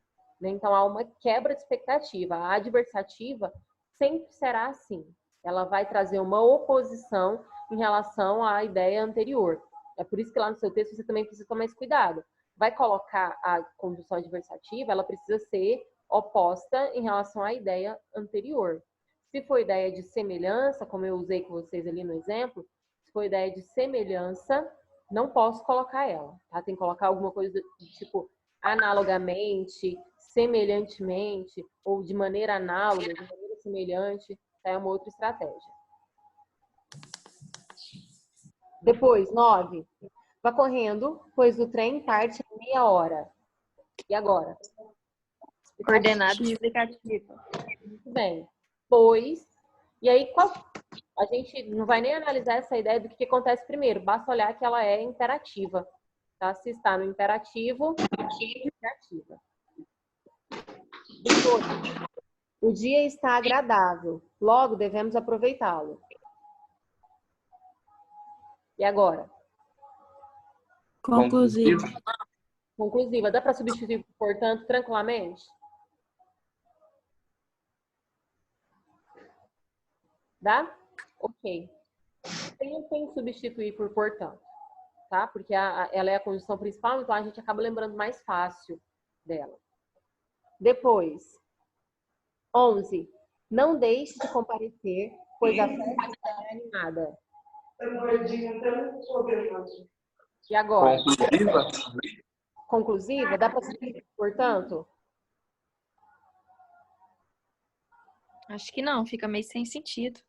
Né? Então, há uma quebra de expectativa. A adversativa sempre será assim. Ela vai trazer uma oposição em relação à ideia anterior. É por isso que lá no seu texto você também precisa tomar esse cuidado. Vai colocar a conjunção adversativa, ela precisa ser oposta em relação à ideia anterior. Se for ideia de semelhança, como eu usei com vocês ali no exemplo, se for ideia de semelhança, não posso colocar ela, tá? Tem que colocar alguma coisa do tipo analogamente, semelhantemente, ou de maneira análoga, de maneira semelhante, é uma outra estratégia. Depois, 9. Vá correndo, pois o trem parte em meia hora. E agora? Coordenada explicativa. Muito bem. Pois. E aí, a gente não vai nem analisar essa ideia do que acontece primeiro. Basta olhar que ela é imperativa. Tá? Se está no imperativo, é imperativa. Depois, o dia está agradável. Logo, devemos aproveitá-lo. E agora? Conclusiva. Conclusiva. Dá para substituir, portanto, tranquilamente? Dá? Ok. Tem que substituir por portanto, tá? Porque ela é a condição principal, então a gente acaba lembrando mais fácil dela. Depois, 11. Não deixe de comparecer, pois a festa está animada. E agora? Conclusiva? Conclusiva? Dá para substituir, portanto? Acho que não, fica meio sem sentido.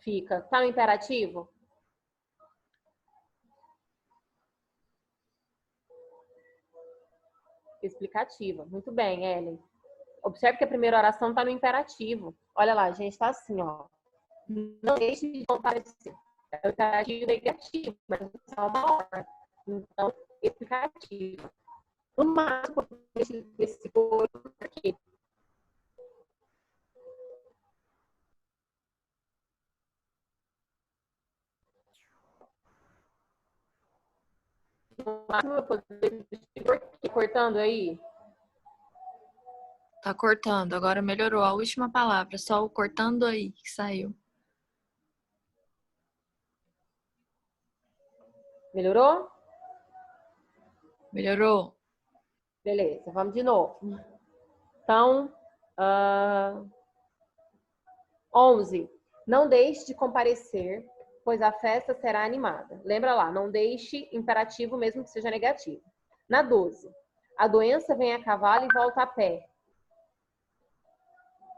Fica. Tá no imperativo? Explicativa. Muito bem, Ellen. Observe que a primeira oração está no imperativo. Olha lá, a gente está assim, ó. Não deixe de comparecer. É o imperativo negativo, mas é uma hora. Então, explicativa. No máximo, esse corpo aqui. No máximo, eu poderia cortando aí. Tá cortando, agora melhorou a última palavra, só o cortando aí que saiu. Melhorou? Melhorou? Beleza, vamos de novo. Então, 11. Não deixe de comparecer, pois a festa será animada. Lembra lá, não deixe imperativo mesmo que seja negativo. Na 12. A doença vem a cavalo e volta a pé.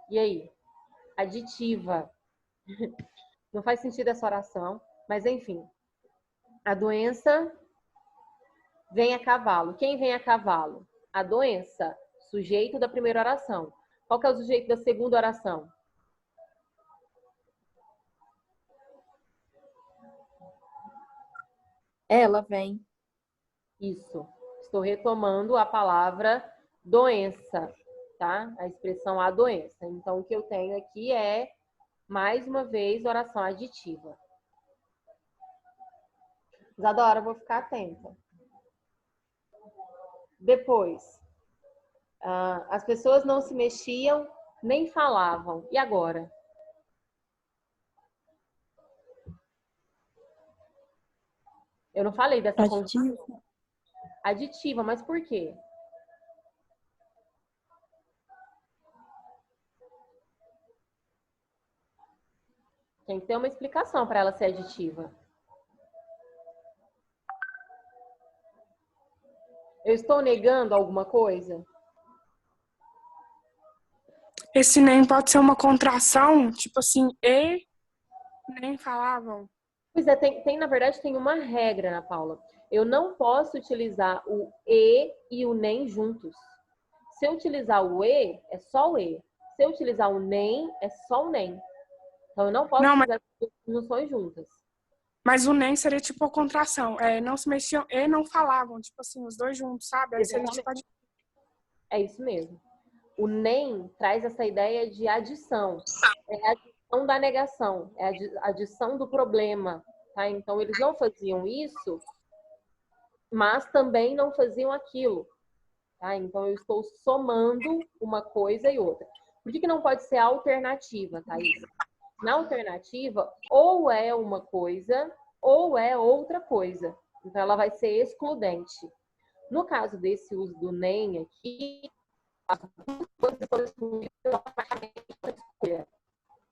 E aí? Aditiva. Não faz sentido essa oração, mas enfim. A doença vem a cavalo. Quem vem a cavalo? A doença. Sujeito da primeira oração. Qual que é o sujeito da segunda oração? Ela vem. Isso. Estou retomando a palavra doença, tá? A expressão a doença. Então, o que eu tenho aqui é, mais uma vez, oração aditiva. Isadora, vou ficar atenta. Depois, as pessoas não se mexiam nem falavam. E agora? Eu não falei dessa condição. Aditiva, mas por quê? Tem que ter uma explicação para ela ser aditiva. Eu estou negando alguma coisa? Esse nem pode ser uma contração, tipo assim, e nem falavam. Pois é, na verdade, tem uma regra, Ana Paula. Eu não posso utilizar o e o nem juntos. Se eu utilizar o e, é só o e. Se eu utilizar o nem, é só o nem. Então, eu não posso Não, utilizar as duas conjunções juntas. mas o nem seria tipo a contração. É, não se mexiam e não falavam, tipo assim, os dois juntos, sabe? Aí seria tipo É isso mesmo. O nem traz essa ideia de adição. É a adição da negação. É a adição do problema. Tá? Então, eles não faziam isso, mas também não faziam aquilo. Tá? Então, eu estou somando uma coisa e outra. Por que não pode ser alternativa, Thaís? Na alternativa, ou é uma coisa, ou é outra coisa. Então, ela vai ser excludente. No caso desse uso do nem aqui, as duas coisas foram excluídas automaticamente da escolha.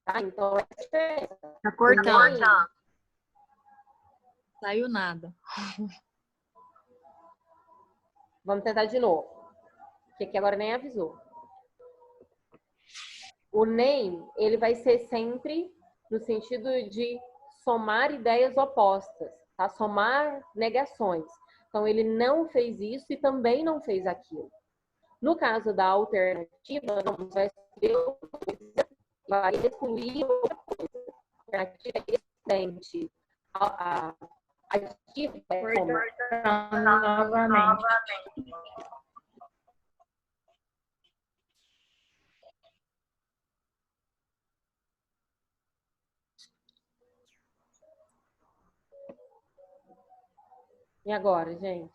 Tá? Então, essa é Tá cortando. nem, Saiu nada. vamos tentar de novo. Que aqui agora nem avisou. O nem, ele vai ser sempre no sentido de somar ideias opostas, tá? Somar negações. Então, ele não fez isso e também não fez aquilo. No caso da alternativa, não vai ser outra coisa, vai excluir outra coisa. A alternativa é excludente. A ativa é soma. Novamente. E agora, gente?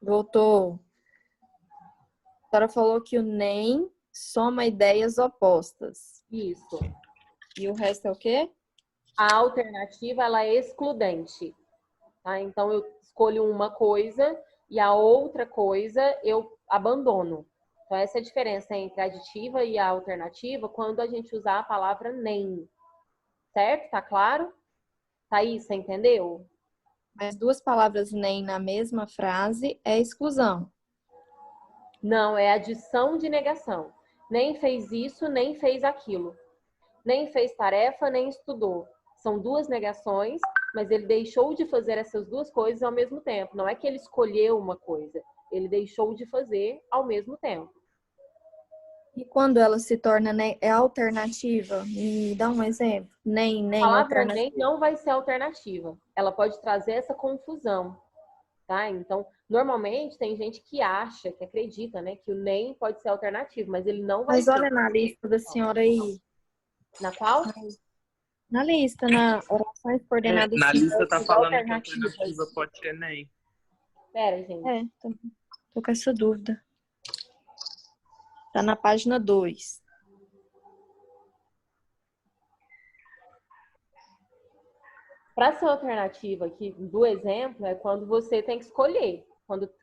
Voltou. A senhora falou que o nem soma ideias opostas. Isso. E o resto é o quê? A alternativa, ela é excludente. Tá? Então, eu escolho uma coisa e a outra coisa eu abandono. Então, essa é a diferença entre a aditiva e a alternativa quando a gente usar a palavra nem. Certo? Tá claro? Thaís, você entendeu? Mas duas palavras nem na mesma frase é exclusão. Não, é adição de negação. Nem fez isso, nem fez aquilo. Nem fez tarefa, nem estudou. São duas negações, mas ele deixou de fazer essas duas coisas ao mesmo tempo. Não é que ele escolheu uma coisa, ele deixou de fazer ao mesmo tempo. E quando ela se torna alternativa? Me dá um exemplo. Nem, A palavra alternativa. nem não vai ser alternativa. Ela pode trazer essa confusão, tá? Então, normalmente tem gente que acha, que acredita, né, que o nem pode ser alternativo, mas ele não vai Mas ser. olha na lista da senhora aí. Na qual? Na lista, na orações coordenadas Na lista tá sintéticas falando que a alternativas. alternativa pode ser nem. Pera, gente. É, tô com essa dúvida. Tá na página 2. Para ser alternativa aqui do exemplo, é quando você tem que escolher,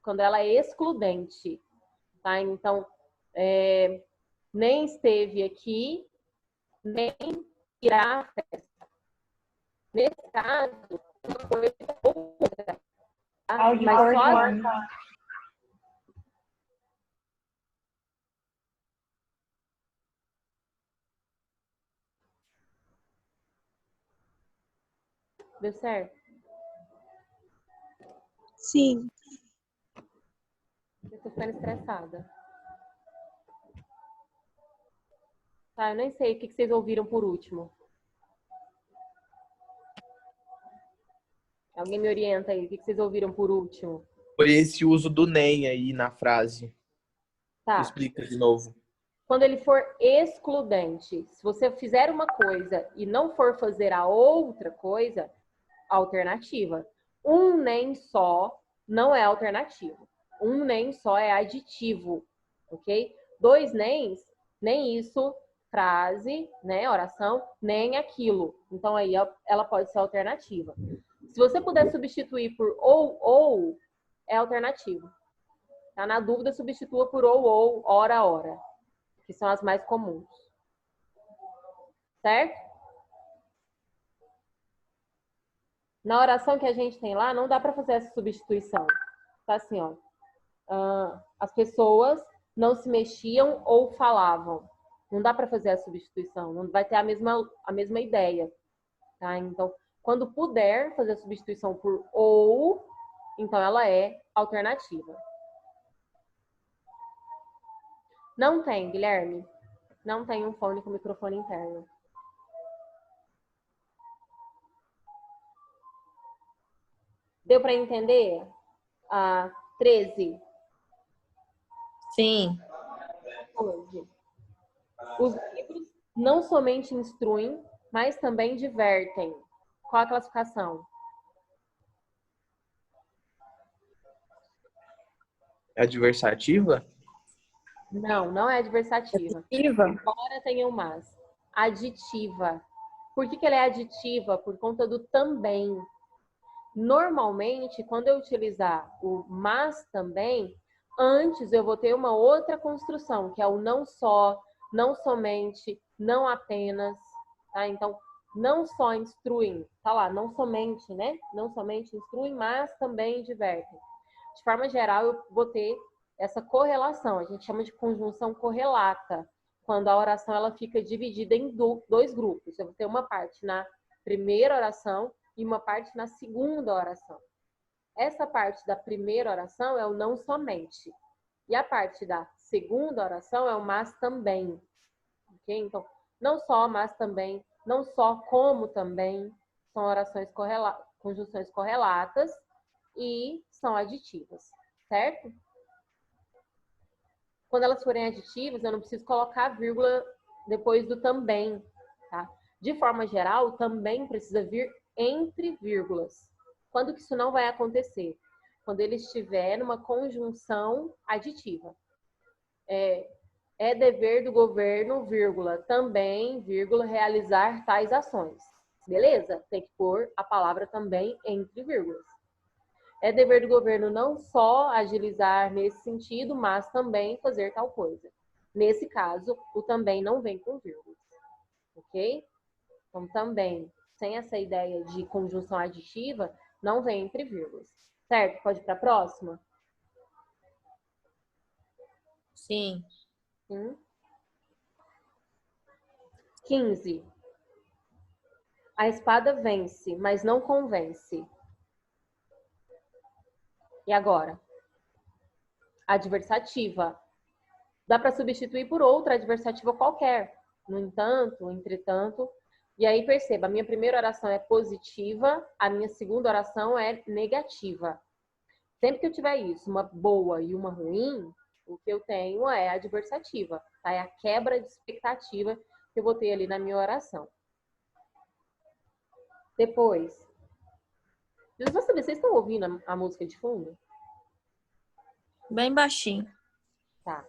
quando ela é excludente, tá? Então, nem esteve aqui, nem irá à festa. Nesse caso, uma coisa ou outra, tá? Mas só deu certo? Sim. Eu tô ficando estressada. Tá, eu nem sei o que vocês ouviram por último. Alguém me orienta aí, o que vocês ouviram por último? Foi esse uso do nem aí na frase. Tá. Explica de novo. Quando ele for excludente, se você fizer uma coisa e não for fazer a outra coisa, alternativa. Um nem só não é alternativo. Um nem só é aditivo, ok? Dois nens, nem isso, frase, né, oração, nem aquilo. Então aí ela pode ser alternativa. Se você puder substituir por ou, é alternativo. Tá? Na dúvida, substitua por ou, ora, que são as mais comuns. Certo? Na oração que a gente tem lá, não dá para fazer essa substituição. Tá assim, ó. As pessoas não se mexiam ou falavam. Não dá para fazer a substituição. Não vai ter a mesma ideia. Tá? Então, quando puder fazer a substituição por ou, então ela é alternativa. Não tem, Guilherme. Não tem um fone com microfone interno. Deu para entender? 13. Sim. Hoje. Os livros não somente instruem, mas também divertem. Qual a classificação? Adversativa? Não, não é adversativa. Aditiva. Embora tenha o mas. Aditiva. Por que ela é aditiva? Por conta do também. Normalmente, quando eu utilizar o mas também, antes eu vou ter uma outra construção, que é o não só, não somente, não apenas, tá? Então, não só instruem, tá lá, não somente, né? Não somente instruem, mas também divertem. De forma geral, eu vou ter essa correlação, a gente chama de conjunção correlata, quando a oração ela fica dividida em dois grupos. Eu vou ter uma parte na primeira oração e uma parte na segunda oração. Essa parte da primeira oração é o não somente. E a parte da segunda oração é o mas também. Ok? Então, não só, mas também, não só, como também, são orações conjunções correlatas e são aditivas, certo? Quando elas forem aditivas, eu não preciso colocar vírgula depois do também, tá? De forma geral, também precisa vir entre vírgulas. Quando que isso não vai acontecer? Quando ele estiver numa conjunção aditiva. É dever do governo, vírgula, também, vírgula, realizar tais ações. Beleza? Tem que pôr a palavra também entre vírgulas. É dever do governo não só agilizar nesse sentido, mas também fazer tal coisa. Nesse caso, o também não vem com vírgulas. Ok? Então, também, sem essa ideia de conjunção aditiva, não vem entre vírgulas. Certo? Pode ir para a próxima? Sim. 15. A espada vence, mas não convence. E agora? Adversativa. Dá para substituir por outra adversativa qualquer. No entanto, entretanto. E aí perceba, a minha primeira oração é positiva, a minha segunda oração é negativa. Sempre que eu tiver isso, uma boa e uma ruim, o que eu tenho é adversativa. Tá? É a quebra de expectativa que eu vou ter ali na minha oração. Depois. Eu vou saber, vocês estão ouvindo a música de fundo? Bem baixinho. Tá.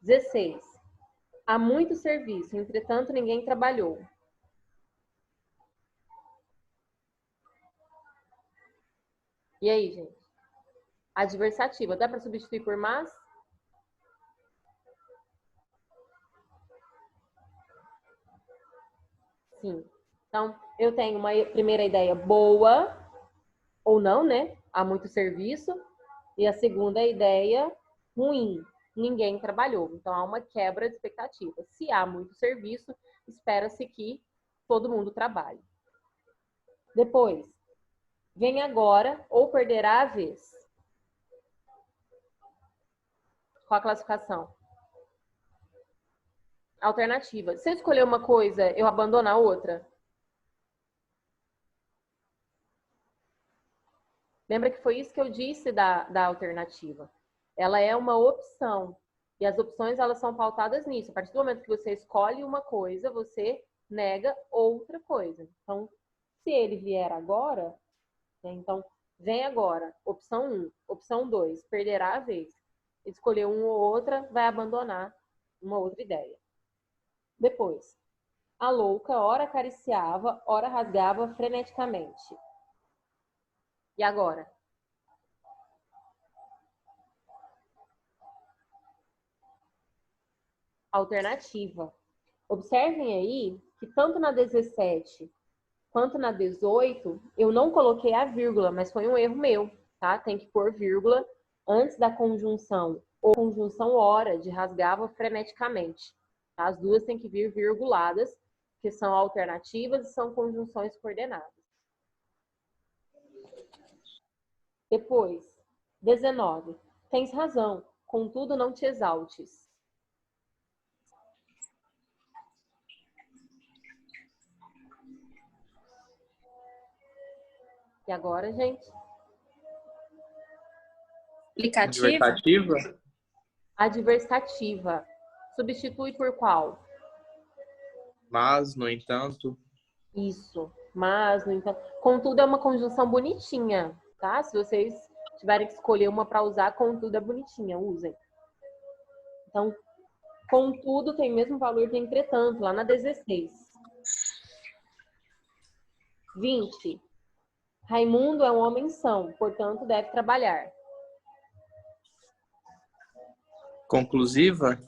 16. Há muito serviço, entretanto ninguém trabalhou. E aí, gente? Adversativa, dá para substituir por mas? Sim. Então, eu tenho uma primeira ideia boa, ou não, né? Há muito serviço. E a segunda ideia ruim. Ninguém trabalhou. Então, há uma quebra de expectativa. Se há muito serviço, espera-se que todo mundo trabalhe. Depois, vem agora ou perderá a vez. Qual a classificação? Alternativa. Se eu escolher uma coisa, eu abandono a outra? Lembra que foi isso que eu disse da alternativa. Ela é uma opção. E as opções, elas são pautadas nisso. A partir do momento que você escolhe uma coisa, você nega outra coisa. Então, se ele vier agora, né, então, vem agora. Opção 1. Opção 2. Perderá a vez. Escolher uma ou outra, vai abandonar uma outra ideia. Depois. A louca, ora acariciava, ora rasgava freneticamente. E agora? Alternativa. Observem aí que tanto na 17 quanto na 18, eu não coloquei a vírgula, mas foi um erro meu, tá? Tem que pôr vírgula antes da conjunção ou conjunção hora de rasgava freneticamente. Tá? As duas têm que vir virguladas, que são alternativas e são conjunções coordenadas. Depois, 19. Tens razão, contudo não te exaltes. E agora, gente? Explicativa? Adversativa? Adversativa. Substitui por qual? Mas, no entanto. Isso. Mas, no entanto. Contudo, é uma conjunção bonitinha, tá? Se vocês tiverem que escolher uma para usar, contudo é bonitinha, usem. Então, contudo tem o mesmo valor de entretanto, lá na 16. 20. Raimundo é um homem são, portanto deve trabalhar. Conclusiva?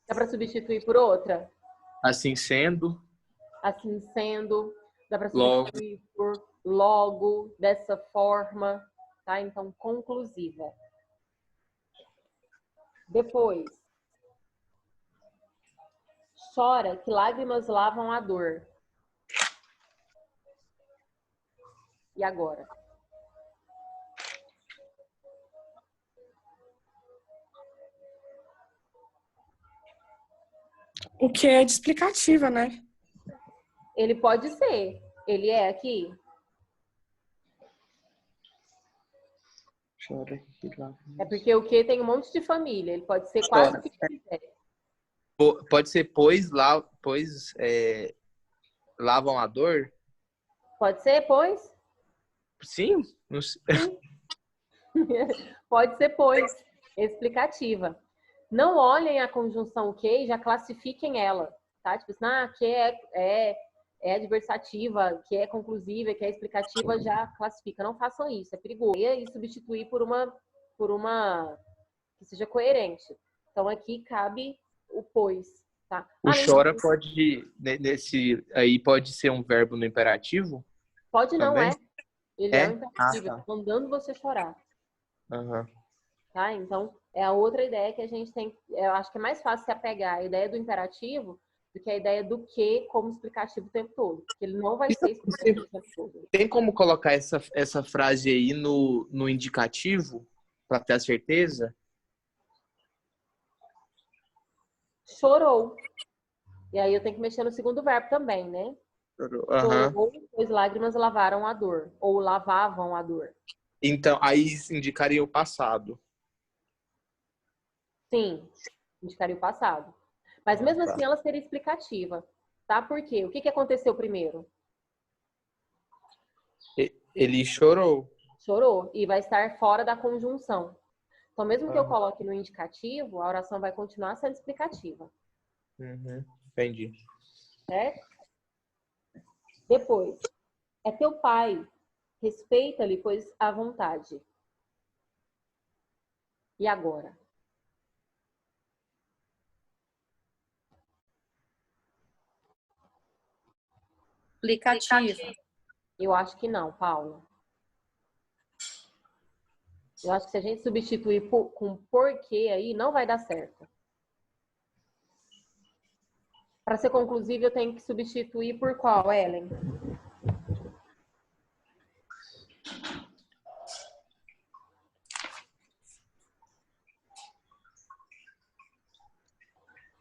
Dá para substituir por outra? Assim sendo. Assim sendo. Dá para Logo. substituir por logo, dessa forma, tá? Então, conclusiva. Depois. Chora que lágrimas lavam a dor. E agora? O que é de explicativa, né? Ele pode ser. Ele é aqui? Chora que lá. É porque o que tem um monte de família. Ele pode ser quase o que quiser. Pode ser pois lavam a dor? Pode ser, pois? Sim? Não sei. Pode ser, pois. Explicativa. Não olhem a conjunção que e já classifiquem ela, tá? Tipo assim, que é adversativa, que é conclusiva, que é explicativa, já classifica. Não façam isso, é perigoso. E substituir por uma que seja coerente. Então, aqui cabe o pois, tá? O chora pode ser um verbo no imperativo? Pode não, também? Ele é um imperativo, tá. mandando você chorar. Uhum. Tá? Então, é a outra ideia que a gente tem. Eu acho que é mais fácil se apegar a ideia do imperativo do que a ideia do que como explicativo o tempo todo. Porque ele não vai ser explicativo o tempo todo. Tem como colocar essa frase aí no indicativo para ter a certeza? Chorou. E aí eu tenho que mexer no segundo verbo também, né? Uhum. Chorou, pois lágrimas lavaram a dor. Ou lavavam a dor. Então, aí indicaria o passado. Sim, indicaria o passado. Mas mesmo assim ela seria explicativa. Tá? Por quê? O que aconteceu primeiro? Ele chorou. Chorou. E vai estar fora da conjunção. Então, mesmo que eu coloque no indicativo, a oração vai continuar sendo explicativa. Uhum. Entendi. Certo? Depois, é teu pai. Respeita-lhe, pois à vontade. E agora? Explicativa. Eu acho que não, Paula. Eu acho que se a gente substituir com porquê aí, não vai dar certo. Para ser conclusivo, eu tenho que substituir por qual, Ellen?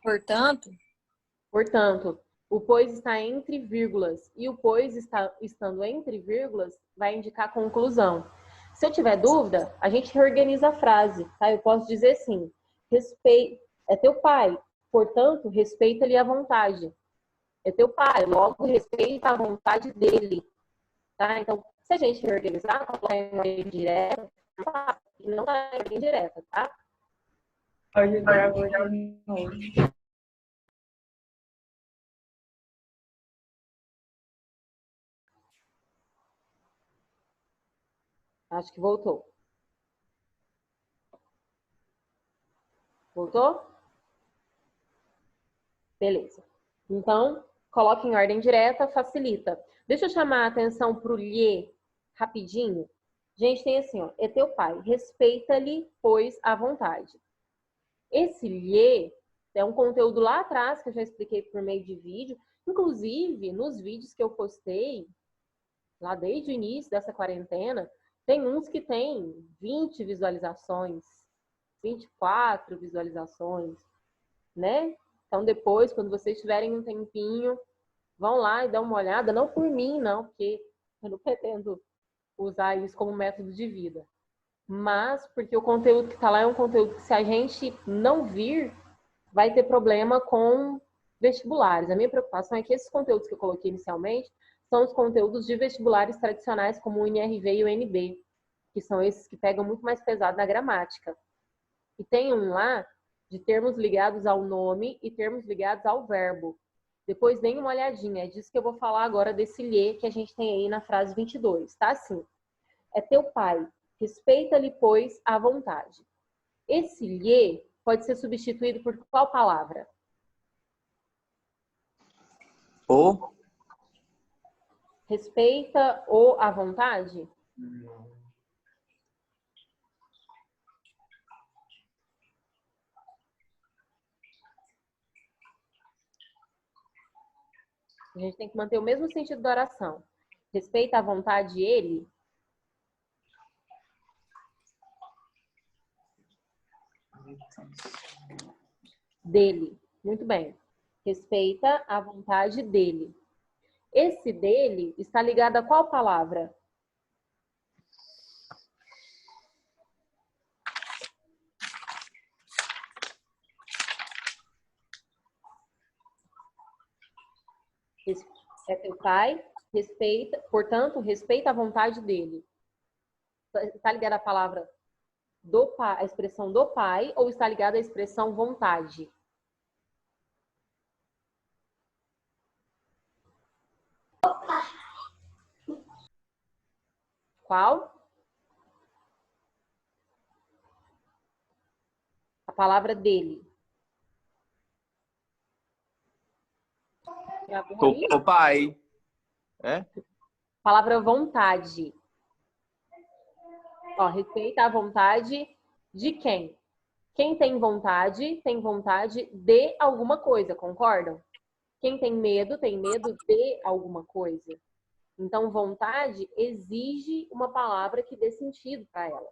Portanto, o pois está entre vírgulas e o pois estando entre vírgulas vai indicar conclusão. Se eu tiver dúvida, a gente reorganiza a frase, tá? Eu posso dizer assim: é teu pai, portanto, respeita-lhe a vontade. É teu pai, logo respeita a vontade dele, tá? Então, se a gente reorganizar, colocar em ordem direta, não tá em ordem direta, tá? Pode gravar de novo. Acho que voltou. Voltou? Beleza. Então, coloque em ordem direta, facilita. Deixa eu chamar a atenção para o lhe rapidinho. Gente, tem assim, ó, é teu pai, respeita-lhe, pois, à vontade. Esse lhe é um conteúdo lá atrás, que eu já expliquei por meio de vídeo. Inclusive, nos vídeos que eu postei, lá desde o início dessa quarentena, Tem uns que tem 20 visualizações, 24 visualizações, né? Então, depois, quando vocês tiverem um tempinho, vão lá e dão uma olhada. Não por mim, não, porque eu não pretendo usar isso como método de vida. Mas porque o conteúdo que está lá é um conteúdo que, se a gente não vir, vai ter problema com vestibulares. A minha preocupação é que esses conteúdos que eu coloquei inicialmente são os conteúdos de vestibulares tradicionais, como o NRV e o NB, que são esses que pegam muito mais pesado na gramática. E tem um lá de termos ligados ao nome e termos ligados ao verbo. Depois deem uma olhadinha, é disso que eu vou falar agora, desse lhe que a gente tem aí na frase 22, tá? Assim, é teu pai, respeita-lhe, pois, à vontade. Esse lhe pode ser substituído por qual palavra? O. Respeita ou à vontade? A gente tem que manter o mesmo sentido da oração. Respeita à vontade ele? Dele. Muito bem. Respeita a vontade dele. Esse dele está ligado a qual palavra? É teu pai, respeita, portanto, respeita a vontade dele. Está ligada a palavra do pai, a expressão do pai, ou está ligada à expressão vontade? Qual? A palavra dele. O pai. É? Palavra vontade. Ó, respeita a vontade de quem? Quem tem vontade de alguma coisa, concordam? Quem tem medo de alguma coisa. Então, vontade exige uma palavra que dê sentido para ela.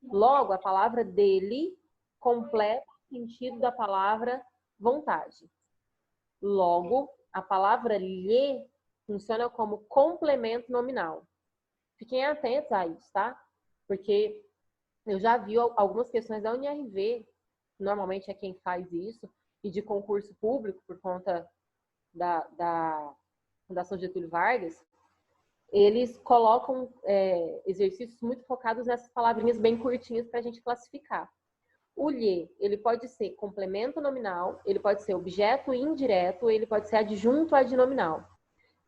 Logo, a palavra dele completa o sentido da palavra vontade. Logo, a palavra lhe funciona como complemento nominal. Fiquem atentos a isso, tá? Porque eu já vi algumas questões da UNIRV, normalmente é quem faz isso, e de concurso público, por conta da Fundação Getúlio Vargas, eles colocam exercícios muito focados nessas palavrinhas bem curtinhas para a gente classificar. O lhe, ele pode ser complemento nominal, ele pode ser objeto indireto, ele pode ser adjunto adnominal.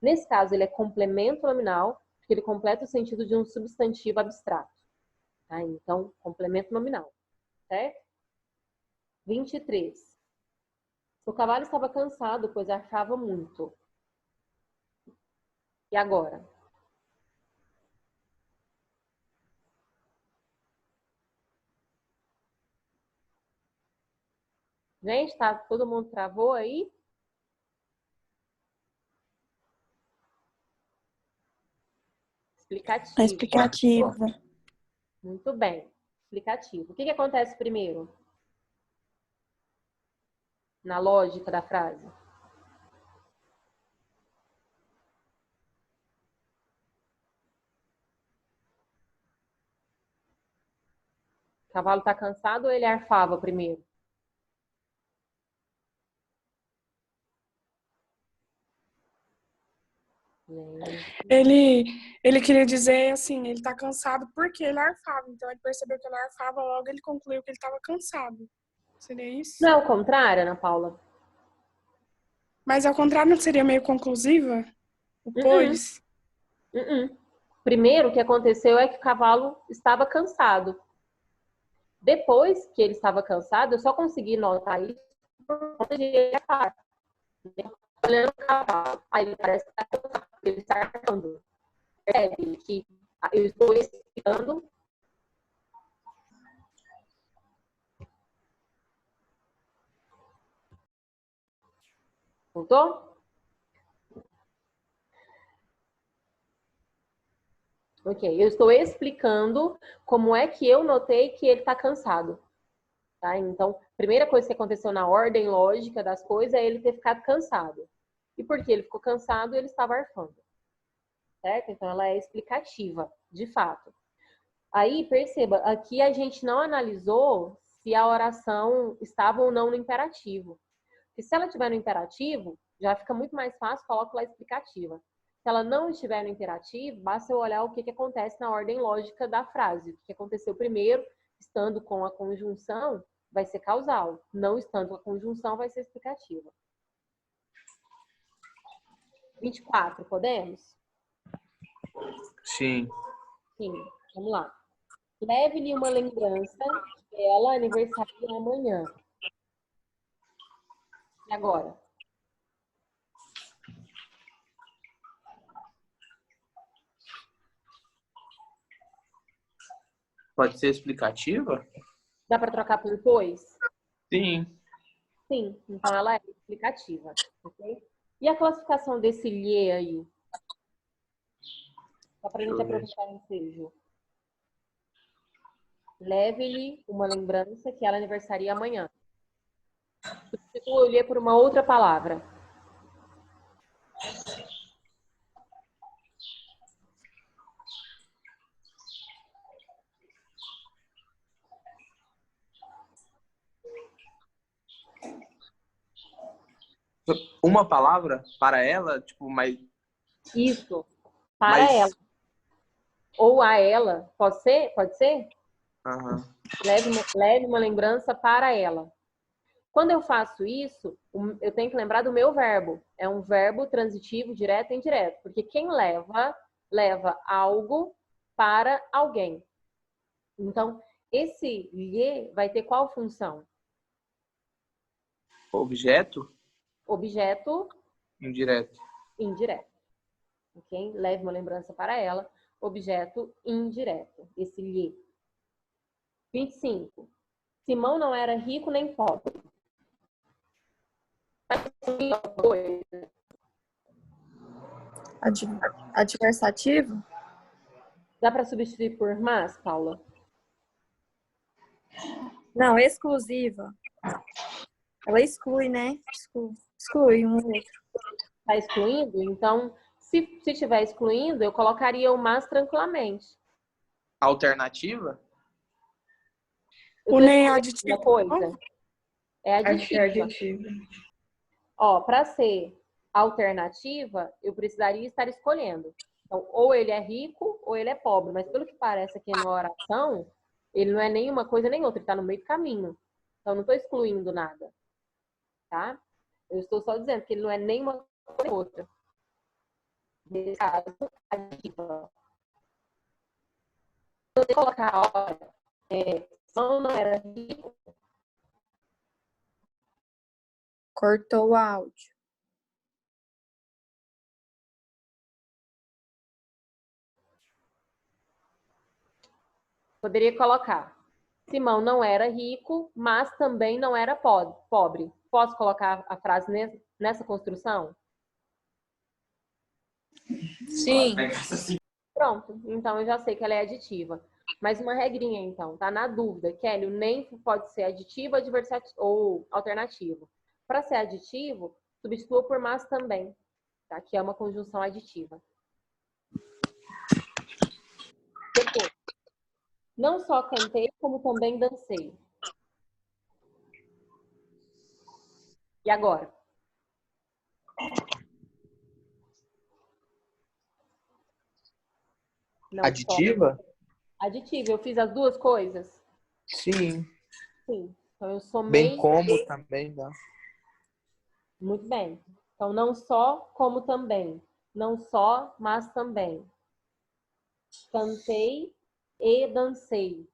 Nesse caso, ele é complemento nominal, porque ele completa o sentido de um substantivo abstrato. Tá? Então, complemento nominal. Certo? 23. O cavalo estava cansado, pois arfava muito. E agora? Gente, tá, todo mundo travou aí? Explicativo. Explicativa. Muito bem. Explicativo. O que acontece primeiro? Na lógica da frase. O cavalo está cansado ou ele arfava primeiro? Ele queria dizer assim, ele tá cansado porque ele arfava. Então ele percebeu que ele arfava, logo ele concluiu que ele estava cansado. Seria isso? Não é o contrário, Ana Paula? Mas ao contrário, não seria meio conclusiva? O pois? Primeiro, o que aconteceu é que o cavalo estava cansado. Depois que ele estava cansado, eu só consegui notar isso por conta de ele arfar. Olhando o cavalo, aí ele parece que está cansado, ele está arfando. Percebe que eu estou explicando. Voltou? Ok, eu estou explicando como é que eu notei que ele está cansado. Tá? Então, a primeira coisa que aconteceu na ordem lógica das coisas é ele ter ficado cansado. E porque ele ficou cansado, ele estava arfando. Certo? Então, ela é explicativa, de fato. Aí, perceba, aqui a gente não analisou se a oração estava ou não no imperativo. Porque se ela estiver no imperativo, já fica muito mais fácil, coloco lá explicativa. Se ela não estiver no imperativo, basta eu olhar o que acontece na ordem lógica da frase. O que aconteceu primeiro, estando com a conjunção, vai ser causal. Não estando com a conjunção, vai ser explicativa. 24, podemos? Sim. Sim, vamos lá. Leve-lhe uma lembrança que ela aniversaria amanhã. E agora? Pode ser explicativa? Dá para trocar por pois? Sim. Sim, então ela é explicativa. Okay? E a classificação desse lhe aí? Só para a gente aproveitar o ensejo. Leve-lhe uma lembrança que ela aniversaria amanhã. Substitua o lhe por uma outra palavra. Uma palavra para ela, tipo, mas Isso, para ela. Ou a ela. Pode ser? Pode ser? Aham. Leve uma lembrança para ela. Quando eu faço isso, eu tenho que lembrar do meu verbo. É um verbo transitivo, direto e indireto. Porque quem leva algo para alguém. Então, esse lhe vai ter qual função? Objeto Objeto indireto. indireto. Ok? Leve uma lembrança para ela. Objeto indireto. Esse lhe. 25. Simão não era rico nem pobre. Adversativo? Dá para substituir por mas, Paula? Não, exclusiva. Ela exclui, né? Exclui um outro. Está excluindo? Então, se estiver excluindo, eu colocaria o mas tranquilamente. Alternativa? O nem aditivo. Coisa. É Acho que é aditiva. aditivo. Ó, para ser alternativa, eu precisaria estar escolhendo. Então, ou ele é rico ou ele é pobre. Mas pelo que parece aqui na oração, ele não é nenhuma coisa nem outra. Ele está no meio do caminho. Então, não estou excluindo nada. Tá? Eu estou só dizendo que ele não é nenhuma coisa nem outra. Nesse caso, aditiva. Se você colocar a hora, não era rico, Cortou o áudio. poderia colocar. Simão não era rico, mas também não era pobre. Posso colocar a frase nessa construção? Sim. Pronto. Então eu já sei que ela é aditiva. Mais uma regrinha, então. Tá na dúvida. Kelly, o nem pode ser aditivo, ou alternativo. Para ser aditivo, substitua por mas também. Tá? Que é uma conjunção aditiva. Depois. Não só cantei, como também dancei. E agora? Não Aditiva? só. Aditiva. Eu fiz as duas coisas? Sim. Sim. Então eu somei. Bem como também dá. Muito bem. Então não só, como também. Não só, mas também. Cantei e dancei.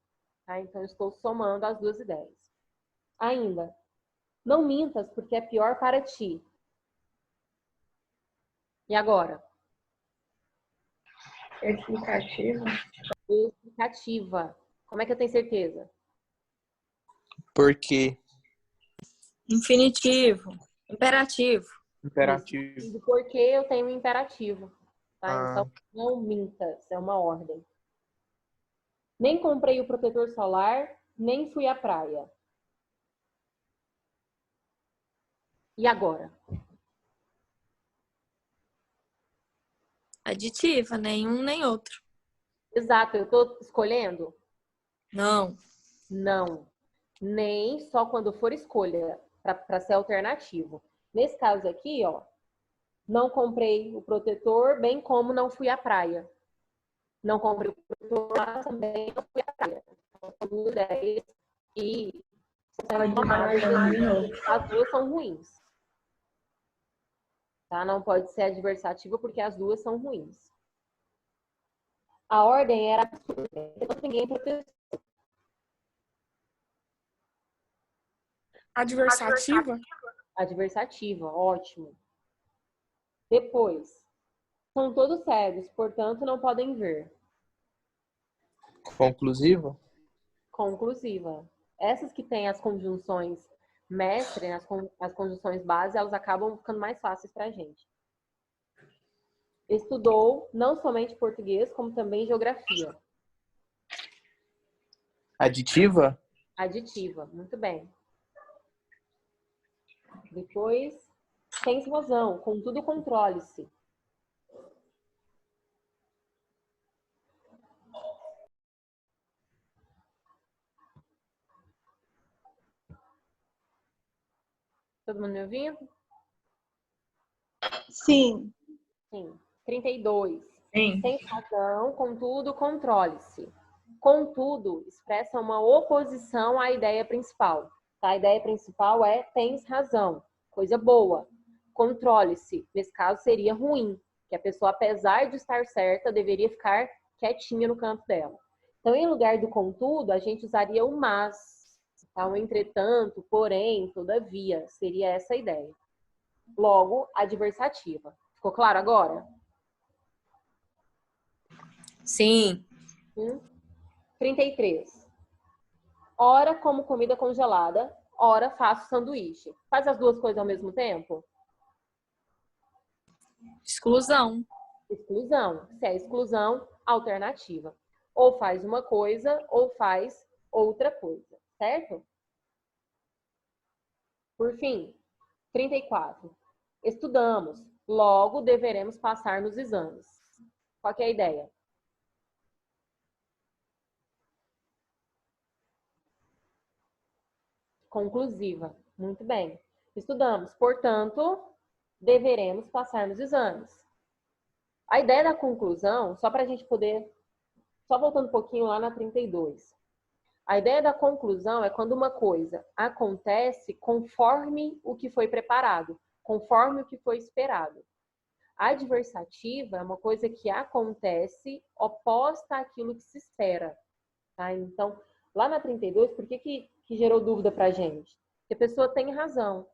Tá? Então eu estou somando as duas ideias. Ainda. Não mintas, porque é pior para ti. E agora? Explicativa. Explicativa. Como é que eu tenho certeza? Porque Infinitivo. Imperativo. imperativo. Do porquê eu tenho um imperativo. tá? Ah. Então, não minta, isso é uma ordem. Nem comprei o protetor solar, nem fui à praia. E agora? Aditiva, nenhum nem outro. Exato, eu tô escolhendo? Não. Não. Nem só quando for escolha, para ser alternativo. Nesse caso aqui, ó, não comprei o protetor, bem como não fui à praia. Não comprei o protetor, mas também não fui à praia. Então, são duas ideias e as duas são ruins. Tá? Não pode ser adversativa porque as duas são ruins. A ordem era absurda, então ninguém protestou. Adversativa? Adversativa, ótimo. Depois, são todos cegos, portanto não podem ver. Conclusiva? Conclusiva. Essas que têm as conjunções mestre, né, as conjunções base, elas acabam ficando mais fáceis para a gente. Estudou não somente português, como também geografia. Aditiva? Aditiva, muito bem. Depois, tens razão, contudo controle-se. Todo mundo me ouvindo? Sim. Sim. 32. Sim. Tens razão, contudo controle-se. Contudo, expressa uma oposição à ideia principal. Tá? A ideia principal é tens razão, coisa boa. Controle-se, nesse caso seria ruim, que a pessoa, apesar de estar certa, deveria ficar quietinha no canto dela. Então, em lugar do contudo, a gente usaria o mas. Tá? O entretanto, porém, todavia, seria essa a ideia. Logo, adversativa. Ficou claro agora? Sim. 33. Ora como comida congelada, ora faço sanduíche. Faz as duas coisas ao mesmo tempo? Exclusão. Exclusão. Se é exclusão, alternativa. Ou faz uma coisa, ou faz outra coisa. Certo? Por fim, 34. Estudamos, logo deveremos passar nos exames. Qual que é a ideia? Conclusiva. Muito bem. Estudamos, portanto, deveremos passar nos exames. A ideia da conclusão, só para a gente poder... Só voltando um pouquinho lá na 32. A ideia da conclusão é quando uma coisa acontece conforme o que foi preparado, conforme o que foi esperado. A adversativa é uma coisa que acontece oposta àquilo que se espera. Tá? Então, lá na 32, por que gerou dúvida para a gente? Porque a pessoa tem razão. O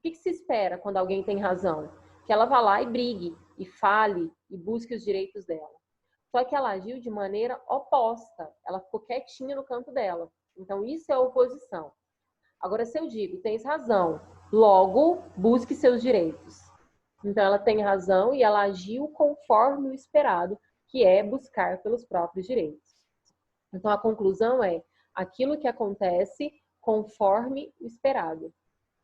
que se espera quando alguém tem razão? Que ela vá lá e brigue, e fale, e busque os direitos dela. Só que ela agiu de maneira oposta. Ela ficou quietinha no canto dela. Então, isso é oposição. Agora, se eu digo, tens razão, logo, busque seus direitos. Então, ela tem razão e ela agiu conforme o esperado, que é buscar pelos próprios direitos. Então, a conclusão é aquilo que acontece conforme o esperado.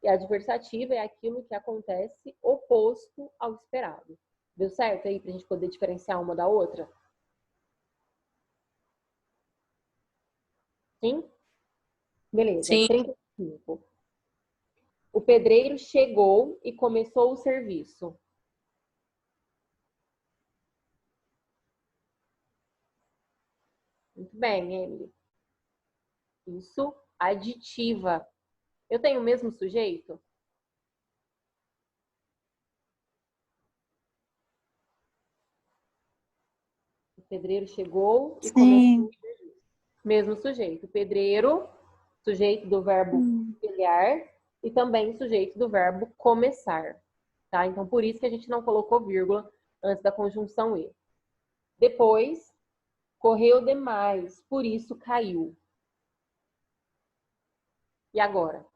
E a adversativa é aquilo que acontece oposto ao esperado. Deu certo aí para a gente poder diferenciar uma da outra? Sim? Beleza. Sim. 35. O pedreiro chegou e começou o serviço. Muito bem, Emily. Isso, aditiva. Eu tenho o mesmo sujeito? O pedreiro chegou e começou o serviço. Mesmo sujeito. Pedreiro, sujeito do verbo telhar e também sujeito do verbo começar. Tá? Então, por isso que a gente não colocou vírgula antes da conjunção e. Depois, correu demais, por isso caiu. E agora?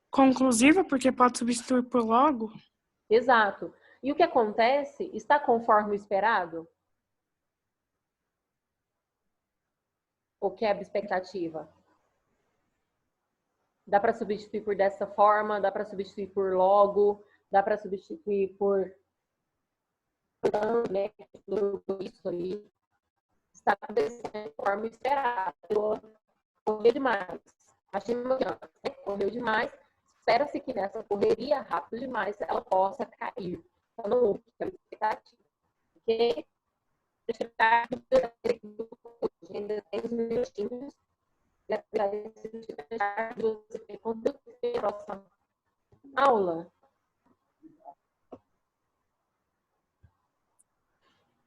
Conclusiva, porque pode substituir por logo. Exato. E o que acontece? Está conforme o esperado? Ou quebra expectativa? Dá para substituir por dessa forma, dá para substituir por logo, dá para substituir por né, isso aí. Está acontecendo conforme esperado. Correu demais. Achei que correu demais. Espera-se que nessa correria rápido demais ela possa cair. Então, não houve expectativa. Ok? Deixa eu ficar ainda tem uns minutinhos. Próxima aula.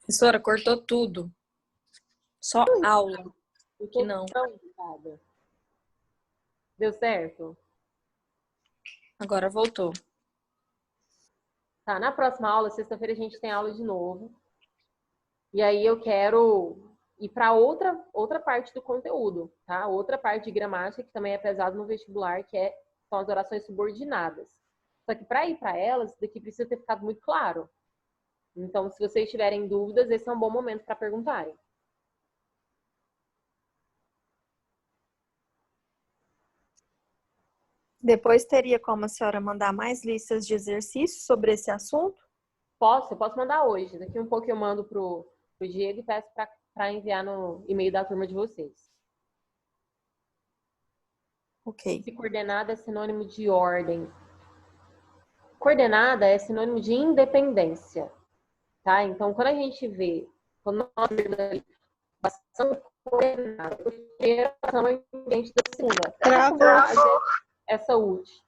Professora, cortou tudo. Só aula. Que não. Deu certo? Agora voltou. Tá, na próxima aula, sexta-feira, a gente tem aula de novo. E aí eu quero ir para outra parte do conteúdo, tá? Outra parte de gramática que também é pesado no vestibular, são as orações subordinadas. Só que para ir para elas, isso daqui precisa ter ficado muito claro. Então, se vocês tiverem dúvidas, esse é um bom momento para perguntarem. Depois teria como a senhora mandar mais listas de exercícios sobre esse assunto? Eu posso mandar hoje. Daqui um pouco eu mando pro Diego e peço para enviar no e-mail da turma de vocês. Ok. Se coordenada é sinônimo de ordem. Coordenada é sinônimo de independência, tá? Então, quando a gente vê, quando nós vemos ação coordenada, a primeira ação é independente da segunda. Travou. Essa última.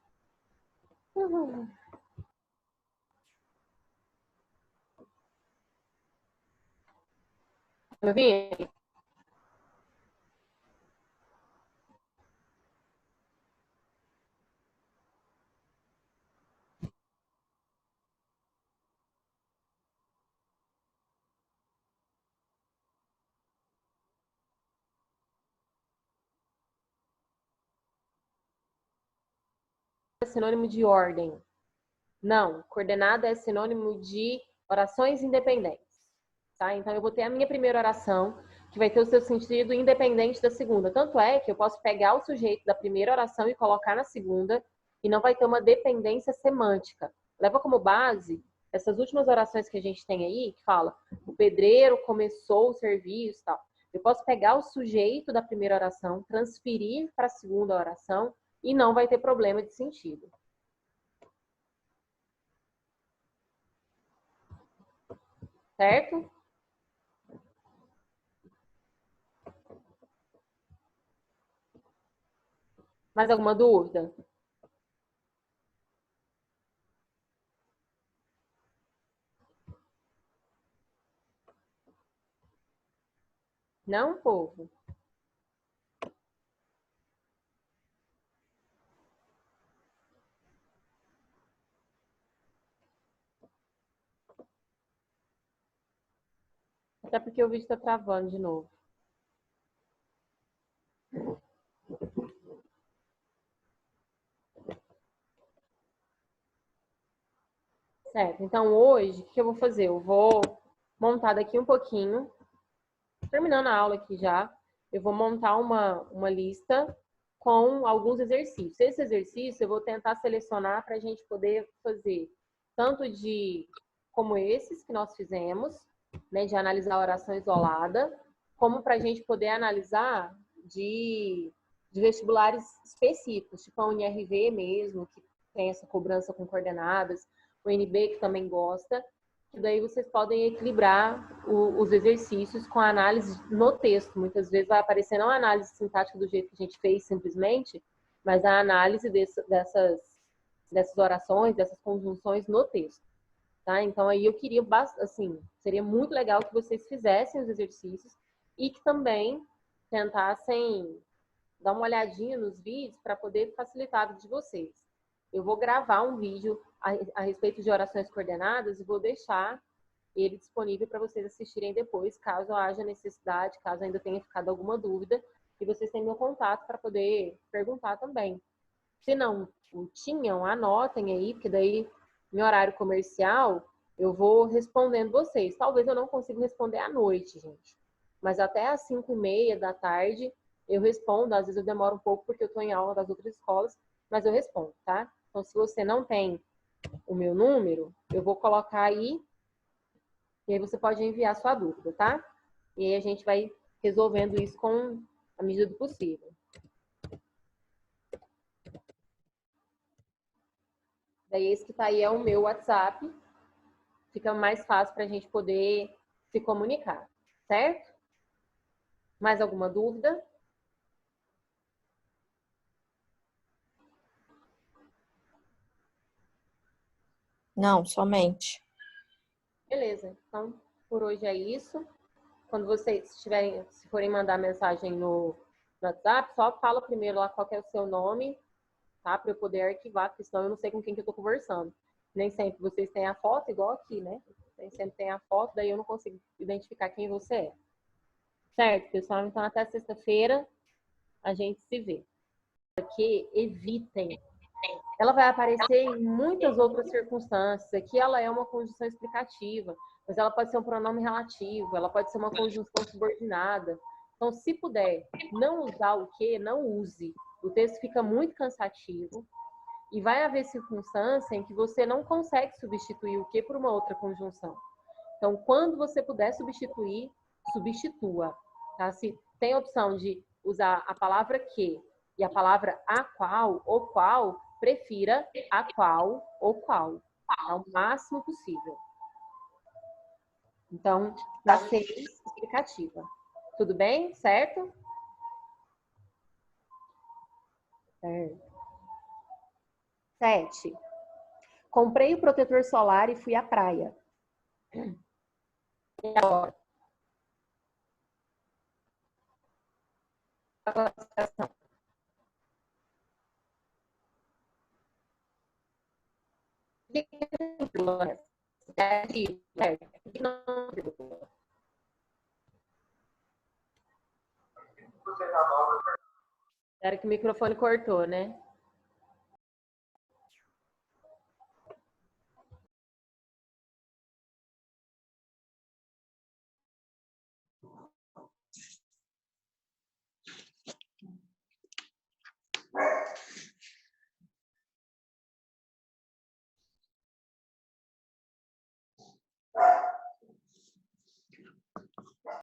Tá ouvindo? É sinônimo de ordem. Não, coordenada é sinônimo de orações independentes. Tá? Então, eu vou ter a minha primeira oração, que vai ter o seu sentido independente da segunda. Tanto é que eu posso pegar o sujeito da primeira oração e colocar na segunda, e não vai ter uma dependência semântica. Leva como base essas últimas orações que a gente tem aí, que fala, o pedreiro começou o serviço e tal. Eu posso pegar o sujeito da primeira oração, transferir para a segunda oração, e não vai ter problema de sentido. Certo? Mais alguma dúvida? Não, povo? Até porque o vídeo está travando de novo. Certo, então hoje, o que eu vou fazer? Eu vou montar daqui um pouquinho, terminando a aula aqui já, eu vou montar uma lista com alguns exercícios. Esse exercício eu vou tentar selecionar para a gente poder fazer tanto como esses que nós fizemos, né, de analisar a oração isolada, como para a gente poder analisar de vestibulares específicos, tipo a UNIRV mesmo, que tem essa cobrança com coordenadas, o NB, que também gosta, que daí vocês podem equilibrar os exercícios com a análise no texto. Muitas vezes vai aparecer não a análise sintática do jeito que a gente fez simplesmente, mas a análise dessas orações, dessas conjunções no texto. Tá? Então, aí eu queria, assim, seria muito legal que vocês fizessem os exercícios e que também tentassem dar uma olhadinha nos vídeos para poder facilitar a vida de vocês. Eu vou gravar um vídeo a respeito de orações coordenadas e vou deixar ele disponível para vocês assistirem depois, caso haja necessidade, caso ainda tenha ficado alguma dúvida, e vocês têm meu contato para poder perguntar também. Se não o tinham, anotem aí, porque daí Em horário comercial, eu vou respondendo vocês. Talvez eu não consiga responder à noite, gente. Mas até às 5h30 da tarde eu respondo. Às vezes eu demoro um pouco porque eu estou em aula das outras escolas, mas eu respondo, tá? Então, se você não tem o meu número, eu vou colocar aí e aí você pode enviar sua dúvida, tá? E aí a gente vai resolvendo isso com a medida do possível. Daí esse que tá aí é o meu WhatsApp. Fica mais fácil para a gente poder se comunicar, certo? Mais alguma dúvida? Não, somente. Beleza. Então, por hoje é isso. Quando vocês se forem mandar mensagem no WhatsApp, só fala primeiro lá qual que é o seu nome, tá? Para eu poder arquivar, porque senão eu não sei com quem que eu tô conversando. Nem sempre vocês têm a foto, igual aqui, né? Nem sempre tem a foto, daí eu não consigo identificar quem você é. Certo, pessoal? Então, até sexta-feira a gente se vê. Aqui, evitem. Ela vai aparecer em muitas outras circunstâncias. Aqui ela é uma conjunção explicativa, mas ela pode ser um pronome relativo, ela pode ser uma conjunção subordinada. Então, se puder não usar o que, não use. O texto fica muito cansativo e vai haver circunstância em que você não consegue substituir o que por uma outra conjunção. Então, quando você puder substituir, substitua. Tá? Se tem a opção de usar a palavra que e a palavra a qual ou qual, prefira a qual ou qual, ao máximo possível. Então, na 6, explicativa. Tudo bem? Certo? Certo. 7. Comprei o protetor solar e fui à praia. E agora? A classificação. Era que o microfone cortou, né?